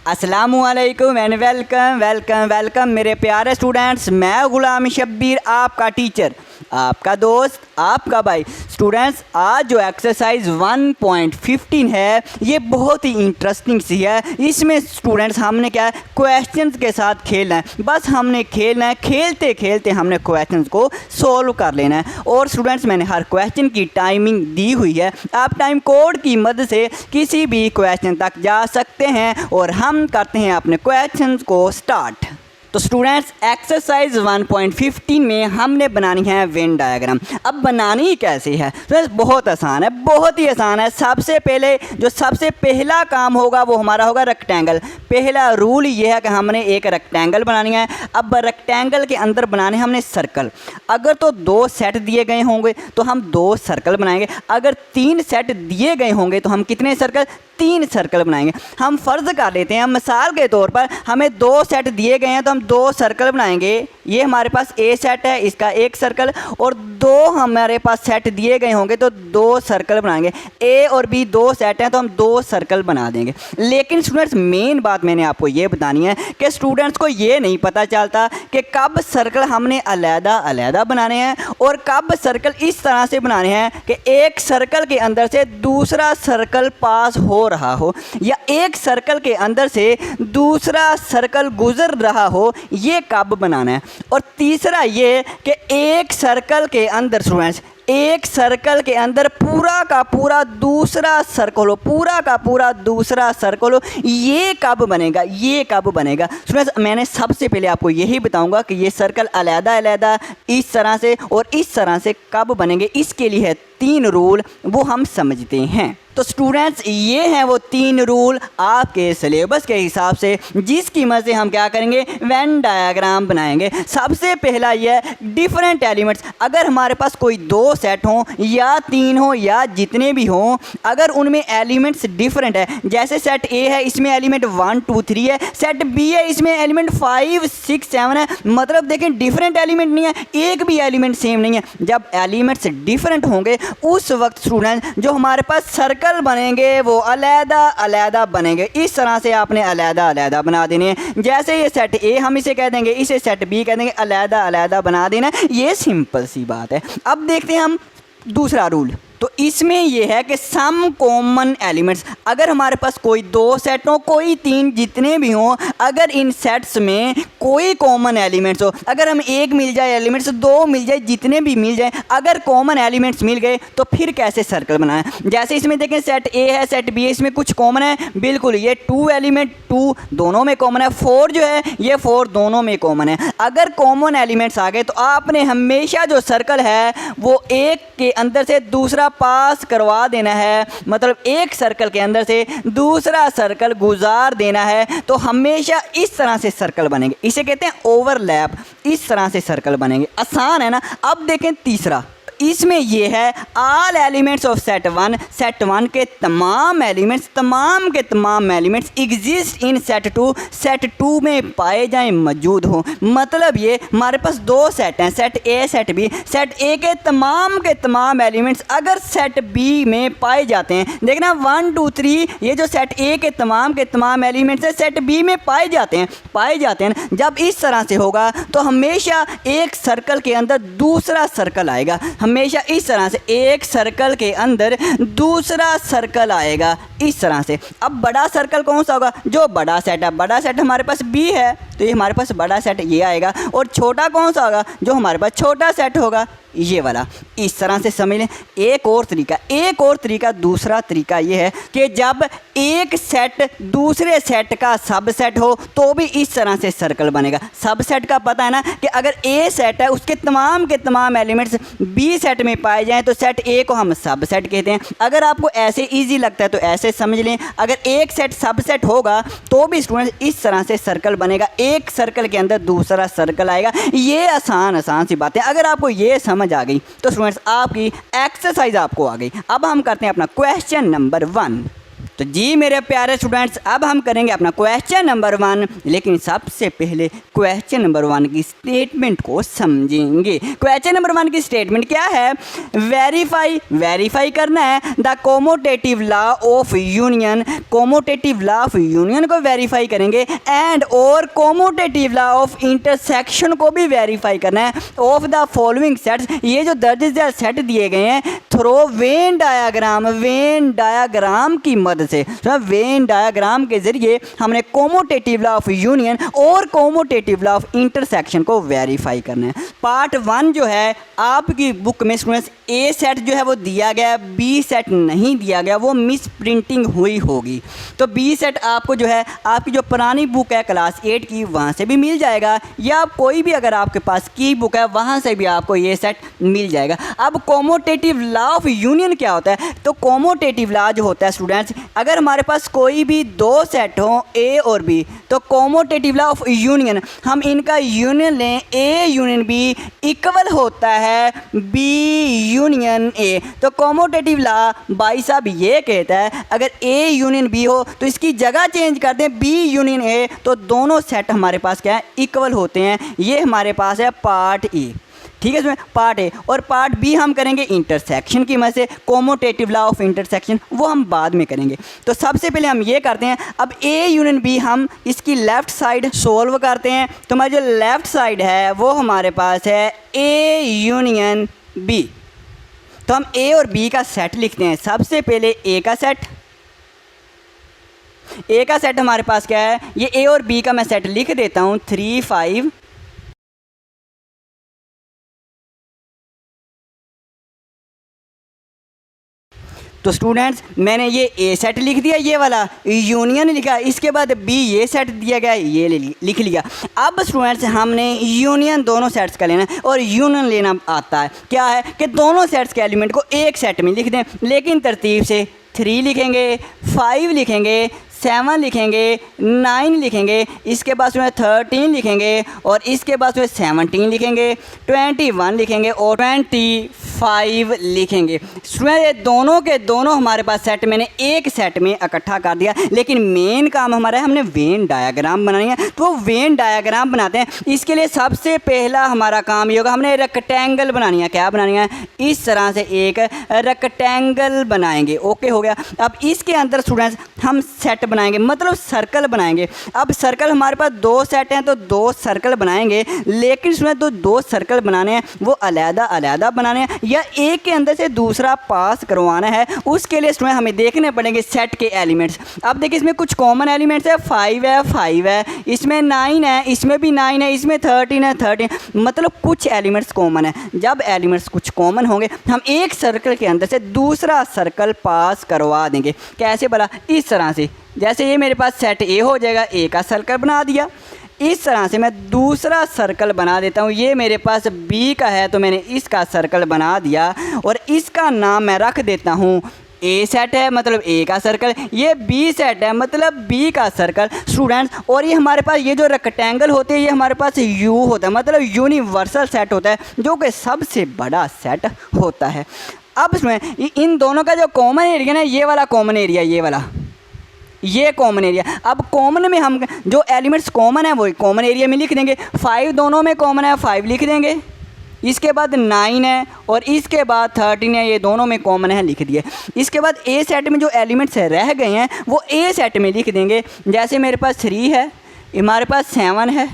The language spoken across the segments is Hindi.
अस्सलामुअलैकुम एंड वेलकम वेलकम वेलकम मेरे प्यारे स्टूडेंट्स। मैं गुलाम शब्बीर आपका टीचर, आपका दोस्त, आपका भाई। स्टूडेंट्स, आज जो एक्सरसाइज 1.15 है ये बहुत ही इंटरेस्टिंग सी है। इसमें स्टूडेंट्स हमने क्या है, क्वेश्चंस के साथ खेलना है। बस हमने खेलना है, खेलते खेलते हमने क्वेश्चंस को सॉल्व कर लेना है। और स्टूडेंट्स, मैंने हर क्वेश्चन की टाइमिंग दी हुई है। आप टाइम कोड की मदद से किसी भी क्वेश्चन तक जा सकते हैं और हम करते हैं अपने क्वेश्चंस को स्टार्ट। तो स्टूडेंट्स, एक्सरसाइज 1.15 में हमने बनानी है वेन डायग्राम। अब बनानी कैसे है? तो बहुत आसान है, बहुत ही आसान है। सबसे पहला काम होगा वो हमारा होगा रेक्टेंगल। पहला रूल ये है कि हमने एक रेक्टेंगल बनानी है। अब रेक्टेंगल के अंदर बनाने हमने सर्कल। अगर तो 2 सेट दिए गए होंगे तो हम 2 सर्कल बनाएंगे। अगर 3 सेट दिए गए होंगे तो हम कितने सर्कल? 3 सर्कल बनाएंगे। हम फ़र्ज़ कर लेते हैं, मिसाल के तौर पर हमें 2 सेट दिए गए हैं तो हम 2 सर्कल बनाएंगे। ये हमारे पास ए सेट है, इसका एक सर्कल, और 2 हमारे पास सेट दिए गए होंगे तो 2 सर्कल बनाएंगे। ए और बी 2 सेट हैं तो हम 2 सर्कल बना देंगे। लेकिन स्टूडेंट्स, मेन बात मैंने आपको ये बतानी है कि स्टूडेंट्स को ये नहीं पता चलता कि कब सर्कल हमने अलहदा अलहदा बनाने हैं और कब सर्कल इस तरह से बनाने हैं कि एक सर्कल के अंदर से दूसरा सर्कल पास हो रहा हो या एक सर्कल के अंदर से दूसरा सर्कल गुजर रहा हो। ये कब बनाना है। और तीसरा ये कि एक सर्कल के अंदर स्टूडेंट्स, एक सर्कल के अंदर पूरा का पूरा दूसरा सर्कल हो, पूरा का पूरा दूसरा सर्कल हो। ये कब बनेगा? ये कब बनेगा स्टूडेंट्स? मैंने सबसे पहले आपको यही बताऊंगा कि ये सर्कल अलहदा अलहदा इस तरह से और इस तरह से कब बनेंगे। इसके लिए है 3 रूल, वो हम समझते हैं। तो स्टूडेंट्स, ये हैं वो 3 रूल आपके सिलेबस के हिसाब से, जिसकी मदद से हम क्या करेंगे, वेन डायग्राम बनाएंगे। सबसे पहला ये है डिफरेंट एलिमेंट्स। अगर हमारे पास कोई 2 सेट हों या 3 हो या जितने भी हों, अगर उनमें एलिमेंट्स डिफरेंट है, जैसे सेट ए है इसमें एलिमेंट 1 2 3 है, सेट बी है इसमें एलिमेंट 5 6 7 है, मतलब देखें डिफरेंट एलिमेंट नहीं है, एक भी एलिमेंट सेम नहीं है। जब एलिमेंट्स डिफरेंट होंगे उस वक्त स्टूडेंट जो हमारे पास सर्कल बनेंगे वो अलहदा अलहदा बनेंगे। इस तरह से आपने अलहदा अलहदा बना देने हैं। जैसे ये सेट ए हम इसे कह देंगे, इसे सेट बी कह देंगे, अलहदा अलहदा बना देना। ये सिंपल सी बात है। अब देखते हैं हम दूसरा रूल। तो इसमें यह है कि सम कॉमन एलिमेंट्स, अगर हमारे पास कोई 2 सेट हो, कोई 3, जितने भी हों, अगर इन सेट्स में कोई कॉमन एलिमेंट्स हो, अगर हम 1 मिल जाए एलिमेंट्स, 2 मिल जाए, जितने भी मिल जाए, अगर कॉमन एलिमेंट्स मिल गए तो फिर कैसे सर्कल बनाएं। जैसे इसमें देखें सेट ए है, सेट बी है, इसमें कुछ कॉमन है, बिल्कुल ये 2 एलिमेंट 2 दोनों में कॉमन है, 4 जो है ये 4 दोनों में कॉमन है। अगर कॉमन एलिमेंट्स आ गए तो आपने हमेशा जो सर्कल है वो एक के अंदर से दूसरा पास करवा देना है, मतलब एक सर्कल के अंदर से दूसरा सर्कल गुजार देना है। तो हमेशा इस तरह से सर्कल बनेंगे, इसे कहते हैं ओवरलैप। इस तरह से सर्कल बनेंगे, आसान है ना। अब देखें तीसरा, इसमें यह है all elements of set 1, set 1 के तमाम के तमाम elements exist in set 2, set 2 में पाए जाएं, मौजूद हों। मतलब ये हमारे पास 2 सेट हैं, set A set B. Set A के तमाम एलिमेंट्स अगर सेट बी में पाए जाते हैं, देखना 1 2 3, ये जो सेट ए के तमाम एलिमेंट्स हैं सेट बी में पाए जाते हैं। जब इस तरह से होगा तो हमेशा एक सर्कल के अंदर दूसरा सर्कल आएगा, हमेशा इस तरह से एक सर्कल के अंदर दूसरा सर्कल आएगा, इस तरह से। अब बड़ा सर्कल कौन सा होगा? जो बड़ा सेट है, बड़ा सेट हमारे पास बी है तो ये हमारे पास बड़ा सेट ये आएगा। और छोटा कौन सा होगा? जो हमारे पास छोटा सेट होगा, ये वाला। इस तरह से समझ लें। एक और तरीका दूसरा तरीका ये है कि जब एक सेट दूसरे सेट का सबसेट हो तो भी इस तरह से सर्कल बनेगा। सबसेट का पता है ना कि अगर ए सेट है उसके के तमाम एलिमेंट्स बी सेट में पाए जाएं तो सेट ए को हम सबसेट कहते हैं। अगर आपको ऐसे इजी लगता है तो ऐसे समझ लें। अगर एक सेट सबसेट होगा तो भी स्टूडेंट इस तरह से सर्कल बनेगा, एक सर्कल के अंदर दूसरा सर्कल आएगा। ये आसान सी बातें, अगर आपको ये समझ आ गई तो स्टूडेंट्स आपकी एक्सरसाइज आपको आ गई। अब हम करते हैं अपना क्वेश्चन नंबर 1। तो जी मेरे प्यारे स्टूडेंट्स, अब हम करेंगे अपना क्वेश्चन नंबर 1, लेकिन सबसे पहले क्वेश्चन नंबर 1 की स्टेटमेंट को समझेंगे। क्वेश्चन नंबर 1 की स्टेटमेंट क्या है? वेरीफाई करना है the commutative law of union. Commutative law of union को वेरीफाई करेंगे एंड और कोमोटेटिव लॉ ऑफ इंटरसेक्शन को भी वेरीफाई करना है ऑफ द फॉलोइंग सेट्स। ये जो दर्ज सेट दिए गए हैं थ्रो वेन डायग्राम की मदद से, वेन डायग्राम के जरिए हमने कोमोटेटिव लॉ ऑफ यूनियन और कोमोटेटिव लॉ ऑफ इंटरसेक्शन को वेरीफाई करना है। पार्ट 1 जो है आपकी बुक में स्टूडेंट्स ए सेट जो है वो दिया गया, बी सेट नहीं दिया गया, वो मिस प्रिंटिंग हुई होगी। तो बी सेट आपको जो है आपकी जो पुरानी बुक है क्लास 8 की वहाँ से भी मिल जाएगा, या कोई भी अगर आपके पास की बुक है वहाँ से भी आपको ये सेट मिल जाएगा। अब कोमोटेटिव लॉ ऑफ यूनियन क्या होता है? तो कोमोटेटिव लॉ जो होता है स्टूडेंट्स, अगर हमारे पास कोई भी दो सेट हो ए और बी, तो कोमोटेटिव लॉ ऑफ यूनियन हम इनका यूनियन लें, ए यूनियन बी इक्वल होता है बी यूनियन ए। तो कोमोटेटिव लॉ भाई साहब ये कहता है अगर ए यूनियन बी हो तो इसकी जगह चेंज कर दें बी यूनियन ए, तो दोनों सेट हमारे पास क्या है? इक्वल होते हैं। ये हमारे पास है पार्ट ए, ठीक है इसमें पार्ट ए। और पार्ट बी हम करेंगे इंटरसेक्शन की मदद से, कोमोटेटिव लॉ ऑफ इंटरसेक्शन, वो हम बाद में करेंगे। तो सबसे पहले हम ये करते हैं, अब ए यूनियन बी हम इसकी लेफ़्ट साइड सोल्व करते हैं। तो हमारी जो लेफ़्ट साइड है वो हमारे पास है ए यूनियन बी। तो हम ए और बी का सेट लिखते हैं। सबसे पहले ए का सेट हमारे पास क्या है? ये ए और बी का मैं सेट लिख देता हूँ 3 5। तो स्टूडेंट्स मैंने ये ए सेट लिख दिया, ये वाला यूनियन लिखा, इसके बाद बी ये सेट दिया गया, ये लिख लिया। अब स्टूडेंट्स हमने यूनियन दोनों सेट्स का लेना है, और यूनियन लेना आता है क्या है कि दोनों सेट्स के एलिमेंट को एक सेट में लिख दें, लेकिन तरतीब से 3 लिखेंगे, 5 लिखेंगे, 7 लिखेंगे, 9 लिखेंगे, इसके बाद उसमें 13 लिखेंगे, और इसके बाद उसमें 17 लिखेंगे, 21 लिखेंगे और 25 लिखेंगे। स्टूडेंट ये दोनों के दोनों हमारे पास सेट मैंने एक सेट में इकट्ठा कर दिया, लेकिन मेन काम हमारा है हमने वेन डायग्राम बनानी है। तो वो वेन डायग्राम बनाते हैं। इसके लिए सबसे पहला हमारा काम ये होगा, हमने रेक्टेंगल बनानी है। क्या बनानी है? इस तरह से एक रेक्टेंगल बनाएंगे। ओके हो गया। अब इसके अंदर स्टूडेंट्स हम सेट बनाएंगे, मतलब सर्कल बनाएंगे। अब सर्कल हमारे पास 2 सेट हैं तो 2 सर्कल बनाएंगे, लेकिन इसमें तो 2 सर्कल बनाने हैं वो अलग-अलग बनाने हैं, या एक के अंदर से दूसरा पास करवाना है। उसके लिए इसमें हमें देखने पड़ेंगे सेट के एलिमेंट्स। अब देखिए इसमें कुछ कॉमन एलिमेंट्स है, 5 है, इसमें 9 है, इसमें भी 9 है, इसमें 13 है, 13, मतलब कुछ एलिमेंट्स कॉमन है। जब एलिमेंट्स कुछ कॉमन होंगे हम एक सर्कल के अंदर से दूसरा सर्कल पास करवा देंगे। कैसे भला? इस तरह से, जैसे ये मेरे पास सेट ए हो जाएगा, ए का सर्कल बना दिया। इस तरह से मैं दूसरा सर्कल बना देता हूँ। ये मेरे पास बी का है तो मैंने इसका सर्कल बना दिया, और इसका नाम मैं रख देता हूँ ए सेट है, मतलब ए का सर्कल। ये बी सेट है, मतलब बी का सर्कल स्टूडेंट्स। और ये हमारे पास ये जो रेक्टेंगल होते हैं ये हमारे पास यू होता है, मतलब यूनिवर्सल सेट होता है, जो कि सबसे बड़ा सेट होता है। अब इसमें इन दोनों का जो कॉमन एरिया ना, ये वाला कॉमन एरिया, ये कॉमन एरिया। अब कॉमन में हम जो एलिमेंट्स कॉमन है वो कॉमन एरिया में लिख देंगे। 5 दोनों में कॉमन है, 5 लिख देंगे। इसके बाद 9 है और इसके बाद 13 है, ये दोनों में कॉमन है, लिख दिए। इसके बाद ए सेट में जो एलिमेंट्स रह गए हैं वो ए सेट में लिख देंगे। जैसे मेरे पास 3 है, हमारे पास 7 है,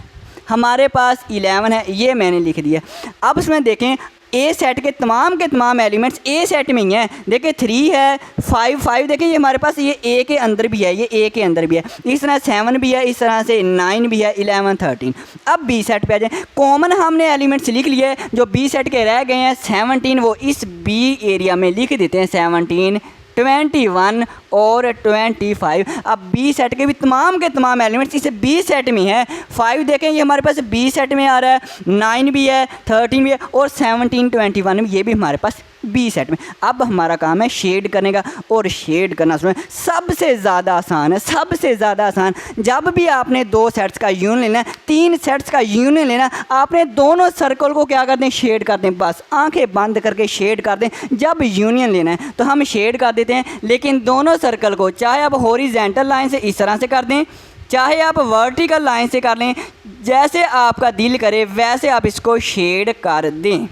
हमारे पास 11 है, ये मैंने लिख दिया। अब इसमें देखें ए सेट के तमाम एलिमेंट्स ए सेट में ही हैं। देखिए 3 है, 5 देखिए ये हमारे पास ये ए के अंदर भी है, ये ए के अंदर भी है, इस तरह 7 भी है, इस तरह से 9 भी है, 11 13। अब बी सेट पे आ जाए। कॉमन हमने एलिमेंट्स लिख लिए, जो बी सेट के रह गए हैं 17, वो इस बी एरिया में लिख देते हैं 17, 21 और 25। अब बी सेट के भी तमाम एलिमेंट्स इस बी सेट में है। 5 देखें ये हमारे पास बी सेट में आ रहा है, 9 भी है, 13 भी है और 17 21 ये भी हमारे पास बी सेट में। अब हमारा काम है शेड करने का, और शेड करना सुने सबसे ज़्यादा आसान है, सबसे ज़्यादा आसान। जब भी आपने दो सेट्स का यूनियन लेना है, तीन सेट्स का यूनियन लेना, आपने दोनों सर्कल को क्या करते हैं, शेड करते हैं। बस आंखें बंद करके शेड कर दें। जब यूनियन लेना है तो हम शेड कर देते हैं, लेकिन दोनों सर्कल को चाहे आप हॉरिजॉन्टल लाइन से इस तरह से कर दें, चाहे आप वर्टिकल लाइन से कर लें, जैसे आपका दिल करे वैसे आप इसको शेड कर दें।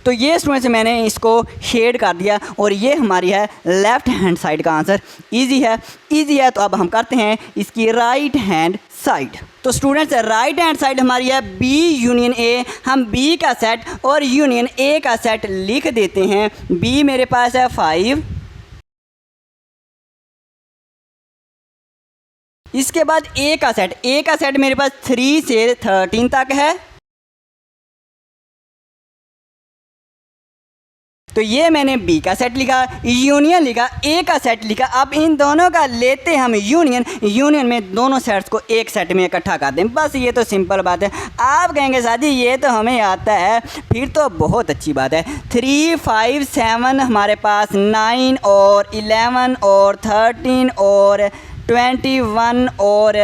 तो ये स्टूडेंट्स मैंने इसको शेड कर दिया, और ये हमारी है लेफ़्ट हैंड साइड का आंसर। इजी है, इजी है। तो अब हम करते हैं इसकी राइट हैंड साइड। तो स्टूडेंट्स राइट हैंड साइड हमारी है बी यूनियन ए। हम बी का सेट और यूनियन ए का सेट लिख देते हैं। बी मेरे पास है 5, इसके बाद ए का सेट मेरे पास 3 से 13 तक है। तो ये मैंने बी का सेट लिखा, यूनियन लिखा, ए का सेट लिखा। अब इन दोनों का लेते हम यूनियन में दोनों सेट्स को एक सेट में इकट्ठा कर दें। बस ये तो सिंपल बात है। आप कहेंगे साथी ये तो हमें आता है, फिर तो बहुत अच्छी बात है। 3, 5, 7 हमारे पास 9 और 11 और 13 और 21 और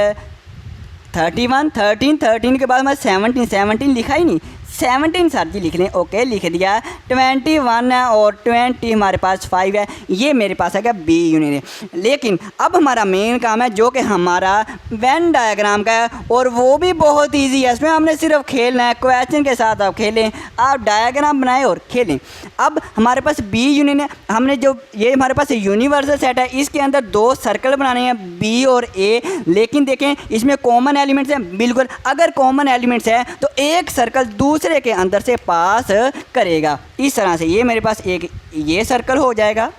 31, 13 के बाद हमारे 17 लिखा ही नहीं, 17 सर जी लिख लें। ओके लिख दिया। 21 है और 20 हमारे पास 5 है। ये मेरे पास है क्या बी यूनियन है। लेकिन अब हमारा मेन काम है जो कि हमारा वेन डायग्राम का है, और वो भी बहुत इजी है। इसमें हमने सिर्फ खेलना है, क्वेश्चन के साथ आप खेलें, आप डायग्राम बनाएं और खेलें। अब हमारे पास बी यूनियन है। हमने जो ये हमारे पास यूनिवर्सल सेट है, इसके अंदर दो सर्कल बनाने हैं बी और ए। लेकिन देखें इसमें कॉमन एलिमेंट्स हैं। बिल्कुल, अगर कॉमन एलिमेंट्स है तो एक सर्कल दूसरे के अंदर से पास करेगा। इस तरह से ये मेरे पास एक ये सर्कल हो जाएगा,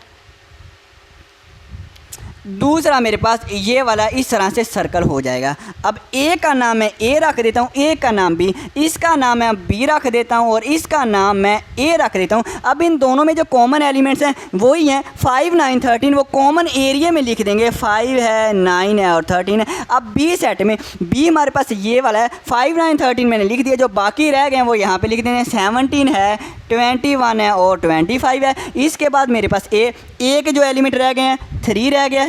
दूसरा मेरे पास ये वाला इस तरह से सर्कल हो जाएगा। अब ए का नाम मैं ए रख देता हूँ, ए का नाम बी, इसका नाम मैं बी रख देता हूँ, और इसका नाम मैं ए रख देता हूँ। अब इन दोनों में जो कॉमन एलिमेंट्स हैं वही हैं 5, 9, 13, वो कॉमन एरिया में लिख देंगे। 5 है, 9 है और 13 है। अब बी सेट में बी हमारे पास ये वाला है, 5, 9, 13 मैंने लिख दिया। जो बाकी रह गए हैं वो यहाँ पर लिख देंगे। 17 है, 21 है और 25 है। इसके बाद मेरे पास ए के जो एलिमेंट रह गए हैं 3 रह गया,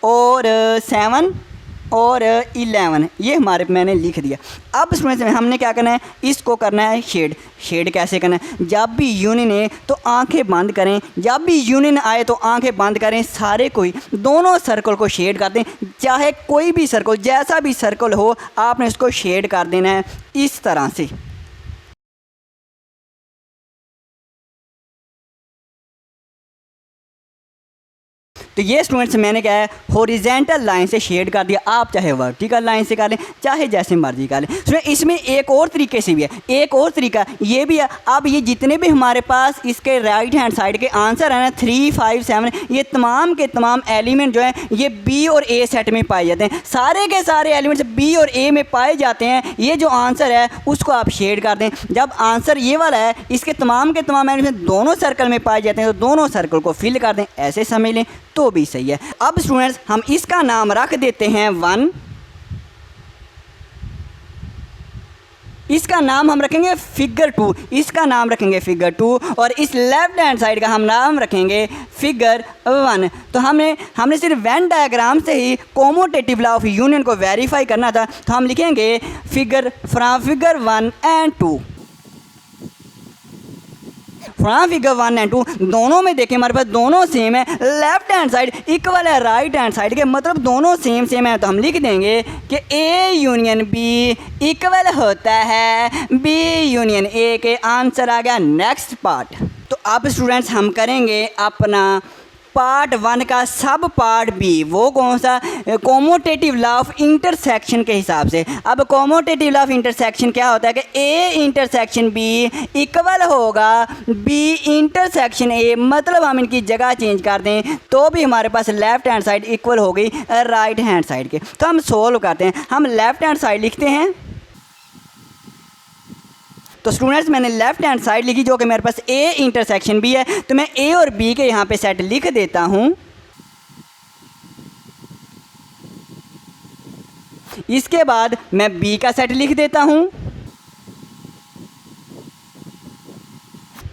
और 7 और 11 ये हमारे मैंने लिख दिया। अब स्टूडेंट्स में हमने क्या करना है, इसको करना है शेड कैसे करना है। जब भी यूनियन है तो आंखें बंद करें, जब भी यूनियन आए तो आंखें बंद करें। सारे कोई दोनों सर्कल को शेड कर दें, चाहे कोई भी सर्कल, जैसा भी सर्कल हो आपने इसको शेड कर देना है इस तरह से। तो ये स्टूडेंट्स मैंने क्या है हॉरिजॉन्टल लाइन से शेड कर दिया। आप चाहे वर्टिकल लाइन से कर लें, चाहे जैसे मर्जी कर लें। स्टूडेंट इसमें एक और तरीके से भी है, एक और तरीका ये भी है। अब ये जितने भी हमारे पास इसके राइट हैंड साइड के आंसर है ना 3, 5, 7, ये तमाम के तमाम एलिमेंट जो हैं ये बी और ए सेट में पाए जाते हैं। सारे के सारे एलिमेंट्स बी और ए में पाए जाते हैं। ये जो आंसर है उसको आप शेड कर दें। जब आंसर ये वाला है इसके तमाम के तमाम एलिमेंट्स दोनों सर्कल में पाए जाते हैं, तो दोनों सर्कल को फिल कर दें, ऐसे समझ लें तो भी सही है। अब स्टूडेंट्स हम इसका नाम रख देते हैं 1, इसका नाम हम रखेंगे फिगर 2, इसका नाम रखेंगे फिगर 2, और इस लेफ्ट हैंड साइड का हम नाम रखेंगे फिगर 1। तो हमने सिर्फ वेन डायग्राम से ही कॉमोटेटिव लॉ ऑफ यूनियन को वेरीफाई करना था। तो हम लिखेंगे figure from figure 1 and 2। From figure 1 and 2 दोनों में देखें हमारे पास दोनों सेम है। लेफ्ट हैंड साइड इक्वल है राइट हैंड साइड के, मतलब दोनों सेम है। तो हम लिख देंगे कि ए यूनियन बी इक्वल होता है बी यूनियन ए के। आंसर आ गया। Next part. तो अब स्टूडेंट्स हम करेंगे अपना पार्ट 1 का सब पार्ट बी। वो कौन सा, कॉमोटेटिव लॉ ऑफ इंटरसेक्शन के हिसाब से। अब कॉमोटेटिव लॉ ऑफ इंटरसेक्शन क्या होता है कि ए इंटरसेक्शन बी इक्वल होगा बी इंटरसेक्शन ए। मतलब हम इनकी जगह चेंज कर दें तो भी हमारे पास लेफ्ट हैंड साइड इक्वल हो गई राइट हैंड साइड के। तो हम सोल्व करते हैं। हम लेफ्ट हैंड साइड लिखते हैं। तो स्टूडेंट्स मैंने लेफ्ट हैंड साइड लिखी जो कि मेरे पास ए इंटरसेक्शन बी है। तो मैं ए और बी के यहाँ पे सेट लिख देता हूँ। इसके बाद मैं बी का सेट लिख देता हूँ।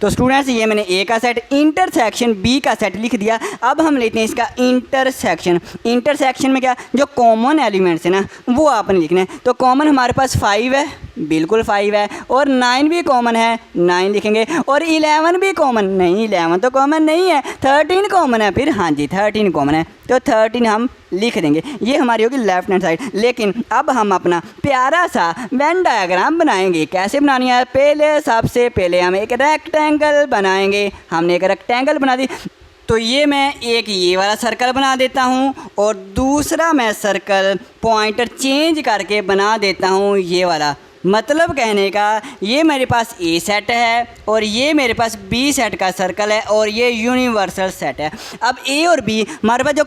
तो स्टूडेंट्स ये मैंने ए का सेट इंटरसेक्शन बी का सेट लिख दिया। अब हम लेते हैं इसका इंटरसेक्शन। इंटरसेक्शन में क्या, जो कॉमन एलिमेंट्स है ना वो आपने लिखना है। तो कॉमन हमारे पास 5 है, बिल्कुल 5 है, और 9 भी कॉमन है, 9 लिखेंगे, और 11 भी कॉमन नहीं, 11 तो कॉमन नहीं है, 13 कॉमन है, फिर हाँ जी 13 कॉमन है, तो 13 हम लिख देंगे। ये हमारी होगी लेफ्ट हैंड साइड। लेकिन अब हम अपना प्यारा सा वेन डायग्राम बनाएंगे। कैसे बनानी है, पहले सबसे पहले हम एक रेक्टेंगल बनाएंगे। हमने एक रेक्टेंगल बना दी, तो ये मैं एक ये वाला सर्कल बना देता हूँ, और दूसरा मैं सर्कल पॉइंटर चेंज करके बना देता हूँ ये वाला। मतलब कहने का ये मेरे पास ए सेट है और ये मेरे पास बी सेट का सर्कल है, और ये यूनिवर्सल सेट है। अब ए और बी हमारे पास जो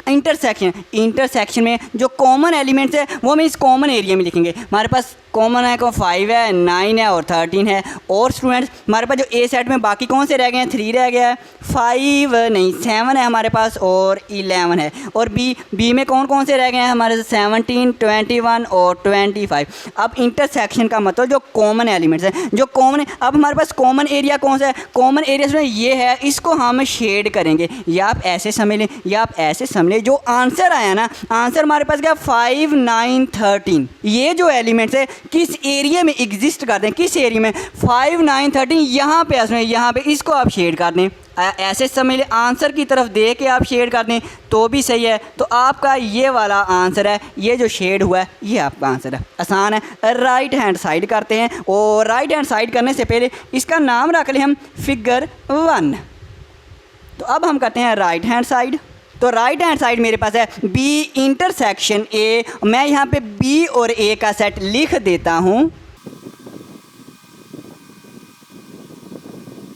इंटरसेक्शन में जो कॉमन एलिमेंट्स है वो हम इस कॉमन एरिया में लिखेंगे। हमारे पास कॉमन है को 5 है, 9 है और 13 है। और स्टूडेंट्स हमारे पास जो ए सेट में बाकी कौन से रह गए हैं, 3 रह गया है, 5 नहीं 7 है हमारे पास, और 11 है। और बी में कौन कौन से रह गए हैं हमारे, 17, 21 और 25। अब इंटरसेक्शन का मतलब जो कॉमन एलिमेंट्स है, जो कॉमन, अब हमारे पास कॉमन एरिया कौन सा है, कॉमन एरिया ये है, इसको हम शेड करेंगे। या आप ऐसे समझ लें या आप ऐसे समझ लें, जो आंसर आया ना, आंसर हमारे पास क्या 5, 9, 13, ये जो एलिमेंट्स है किस एरिया में एग्जिस्ट करते हैं, किस एरिया में, 5, 9, 13, यहाँ पे असमें, यहाँ पे इसको आप शेड कर दें। ऐसे समझ लें, आंसर की तरफ दे के आप शेड कर दें तो भी सही है। तो आपका ये वाला आंसर है, ये जो शेड हुआ है ये आपका आंसर है। आसान है। राइट हैंड साइड करते हैं, और राइट हैंड साइड करने से पहले इसका नाम रख लें हम फिगर 1। तो अब हम करते हैं राइट हैंड साइड। तो राइट हैंड साइड मेरे पास है बी इंटरसेक्शन ए। मैं यहाँ पे बी और ए का सेट लिख देता हूँ।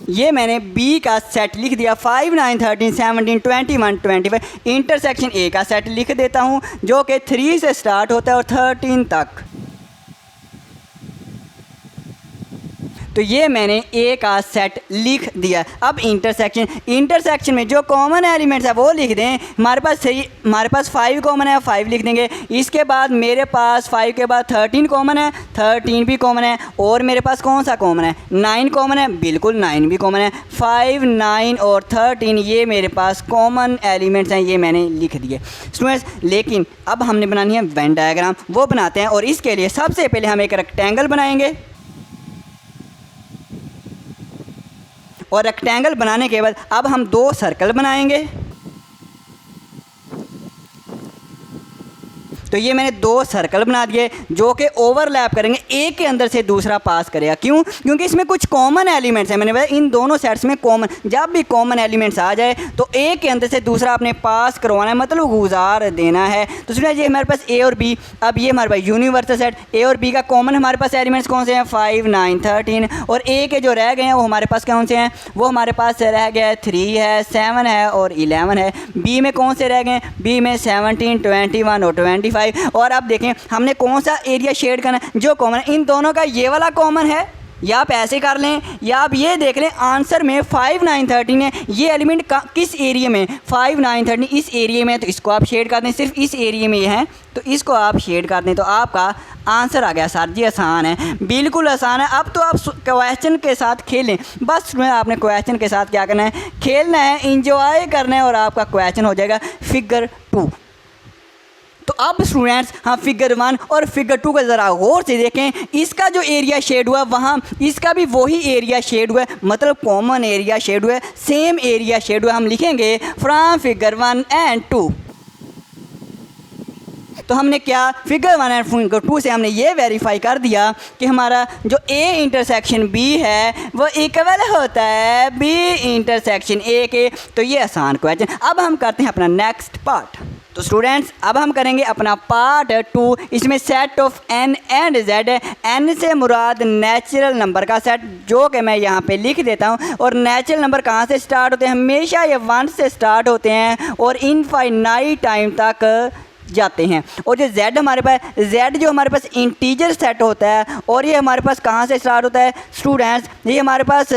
ये मैंने बी का सेट लिख दिया, 5, 9, 13, 17, 21, 25। इंटरसेक्शन ए का सेट लिख देता हूँ जो कि 3 से स्टार्ट होता है और 13 तक। तो ये मैंने ए का सेट लिख दिया। अब इंटरसेक्शन में जो कॉमन एलिमेंट्स है वो लिख दें। हमारे पास 5 कॉमन है, 5 लिख देंगे। इसके बाद मेरे पास 5 के बाद 13 कॉमन है, 13 भी कॉमन है। और मेरे पास कौन सा कॉमन है, 9 कॉमन है, बिल्कुल 9 भी कॉमन है। 5, 9 और 13 ये मेरे पास कॉमन एलिमेंट्स हैं, ये मैंने लिख दिए स्टूडेंट्स। लेकिन अब हमने बनानी है वेन डायग्राम, वो बनाते हैं। और इसके लिए सबसे पहले हम एक रेक्टेंगल बनाएंगे, और रेक्टेंगल बनाने के बाद अब हम 2 सर्कल बनाएंगे। तो ये मैंने 2 सर्कल बना दिए जो कि ओवरलैप करेंगे, एक के अंदर से दूसरा पास करेगा। क्यों? क्योंकि इसमें कुछ कॉमन एलिमेंट्स हैं। मैंने बताया इन दोनों सेट्स में कॉमन, जब भी कॉमन एलिमेंट्स आ जाए तो एक के अंदर से दूसरा आपने पास करवाना है, मतलब गुजार देना है। तो सुनिए ये हमारे पास ए और बी, अब ये हमारे पास यूनिवर्सल सेट ए और बी का कॉमन हमारे पास एलिमेंट्स कौन से हैं, 5, 9, 13। और ए के जो रह गए हैं वो हमारे पास कौन से हैं, वो हमारे पास रह गया 3 है, 7 है और 11 है। बी में कौन से रह गए, बी में 17, 21 और 25। और अब देखें हमने कौन सा एरिया शेड करना है, जो कॉमन है इन दोनों का ये वाला कॉमन है। या आप ऐसे कर लें, या आप ये देख लें आंसर में 5, 9, 13 है, ये एलिमेंट किस एरिया में, 5, 9, 13 इस एरिया में, तो इसको आप शेड कर दें। सिर्फ इस एरिया में ये है तो इसको आप शेड कर दें, तो आपका आंसर आ गया। सर जी आसान है, बिल्कुल आसान है। अब तो आप क्वेश्चन के साथ खेलें, बस आपने क्वेश्चन के साथ क्या करना है, खेलना है, इंजॉय करना है, और आपका क्वेश्चन हो जाएगा फिगर 2। तो अब स्टूडेंट्स हम फिगर 1 और फिगर 2 का ज़रा गौर से देखें। इसका जो एरिया शेड हुआ वहाँ इसका भी वही एरिया शेड हुआ है, मतलब कॉमन एरिया शेड हुआ है, सेम एरिया शेड हुआ। हम लिखेंगे फ्रॉम फिगर 1 एंड 2। तो हमने क्या, फिगर 1 एंड फिगर 2 से हमने ये वेरीफाई कर दिया कि हमारा जो ए इंटरसेक्शन बी है वो इक्वल होता है बी इंटरसेक्शन ए के। तो ये आसान क्वेश्चन। अब हम करते हैं अपना नेक्स्ट पार्ट। तो स्टूडेंट्स अब हम करेंगे अपना पार्ट 2। इसमें set of N and Z है। एन से मुराद नेचुरल नंबर का सेट, जो कि मैं यहाँ पे लिख देता हूँ। और नेचुरल नंबर कहाँ से स्टार्ट होते हैं, हमेशा ये 1 से स्टार्ट होते हैं और इनफाइनाइट टाइम तक जाते हैं। और जो Z हमारे पास, Z जो हमारे पास इंटीजर सेट होता है और ये हमारे पास कहाँ से स्टार्ट होता है स्टूडेंट्स, ये हमारे पास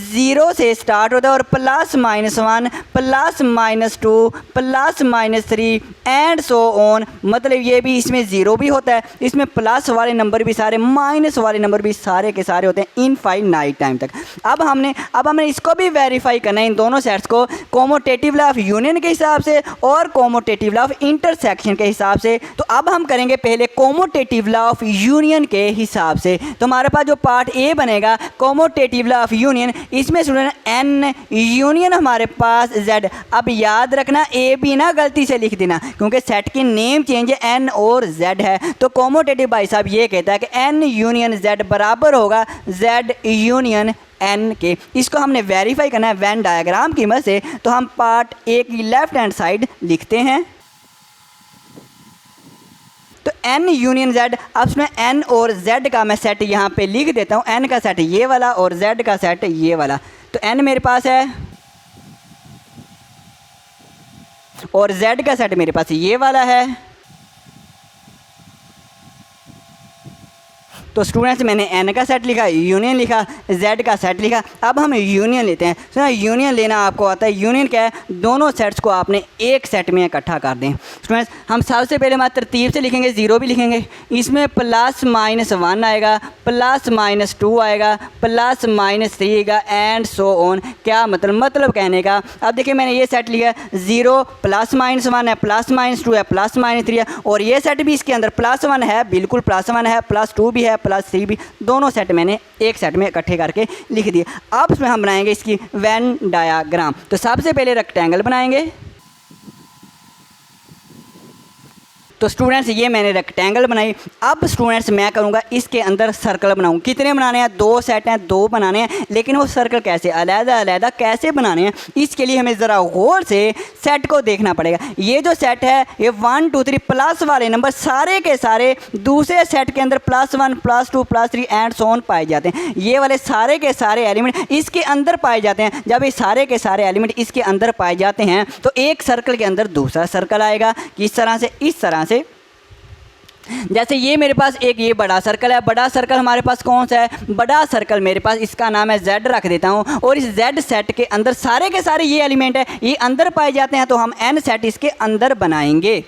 0 से स्टार्ट होता है और +-1 +-2 +-3 एंड सो ऑन, मतलब ये भी इसमें 0 भी होता है, इसमें प्लस वाले नंबर भी सारे, माइनस वाले नंबर भी सारे के सारे होते हैं इनफाइनाइट टाइम तक। अब हमने इसको भी वेरीफाई करना है, इन दोनों सेट्स को कॉमोटेटिव लॉ ऑफ यूनियन के हिसाब से और कॉमोटेटिव लॉ ऑफ इंटरसेक्शन के हिसाब से। तो अब हम करेंगे पहले कॉमोटेटिव लॉ ऑफ यूनियन के हिसाब से। तो हमारे पास जो पार्ट ए बनेगा कॉमोटेटिव लॉ ऑफ यूनियन, इसमें स्टूडेंट एन यूनियन हमारे पास जेड। अब याद रखना ए बी ना गलती से लिख देना, क्योंकि सेट की नेम चेंज है, एन और जेड है। तो कॉमोटेटिव भाई साहब ये कहता है कि एन यूनियन जेड बराबर होगा जेड यूनियन एन के। इसको हमने वेरीफाई करना है वेन डायग्राम की मदद से। तो हम पार्ट ए की लेफ्ट हैंड साइड लिखते हैं। तो एन यूनियन जेड, अब इसमें एन और जेड का मैं सेट यहाँ पे लिख देता हूँ। एन का सेट ये वाला और जेड का सेट ये वाला। तो एन मेरे पास है और जेड का सेट मेरे पास ये वाला है। तो स्टूडेंट्स मैंने एन का सेट लिखा, यूनियन लिखा, जेड का सेट लिखा। अब हम यूनियन लेते हैं। तो यूनियन लेना आपको आता है। यूनियन क्या है, दोनों सेट्स को आपने एक सेट में इकट्ठा कर दें। स्टूडेंट्स हम सबसे पहले हमारे तरतीब से लिखेंगे, 0 भी लिखेंगे, इसमें +-1 आएगा, +-2 आएगा, +-3 आएगा एंड सो ऑन। क्या मतलब कहने का, अब देखिए मैंने ये सेट लिया, 0 +-1 है, +-2 है, +-3 है, और ये सेट भी इसके अंदर +1 है, बिल्कुल +1 है, +2 भी है, +3 भी, दोनों सेट मैंने एक सेट में इकट्ठे करके लिख दिए। अब इसमें हम बनाएंगे इसकी वेन डायग्राम। तो सबसे पहले रेक्टेंगल बनाएंगे। तो स्टूडेंट्स ये मैंने रेक्टेंगल बनाई। अब स्टूडेंट्स मैं करूँगा इसके अंदर सर्कल बनाऊँ। कितने बनाने हैं, 2 सेट हैं, 2 बनाने हैं, लेकिन वो सर्कल कैसे अलग-अलग कैसे बनाने हैं, इसके लिए हमें ज़रा गौर से सेट को देखना पड़ेगा। ये जो सेट है ये 1 2 3 प्लस वाले नंबर सारे के सारे दूसरे सेट के अंदर +1 +2 +3 एंड सो ऑन पाए जाते हैं। ये वाले सारे के सारे एलिमेंट इसके अंदर पाए जाते हैं। जब ये सारे के सारे एलिमेंट इसके अंदर पाए जाते हैं तो एक सर्कल के अंदर दूसरा सर्कल आएगा। किस तरह से, इस तरह से, जैसे ये मेरे पास एक ये बड़ा सर्कल है। बड़ा सर्कल हमारे पास कौन सा है, बड़ा सर्कल मेरे पास, इसका नाम है Z रख देता हूँ। और इस Z सेट के अंदर सारे के सारे ये एलिमेंट है, ये अंदर पाए जाते हैं, तो हम N सेट इसके अंदर बनाएंगे।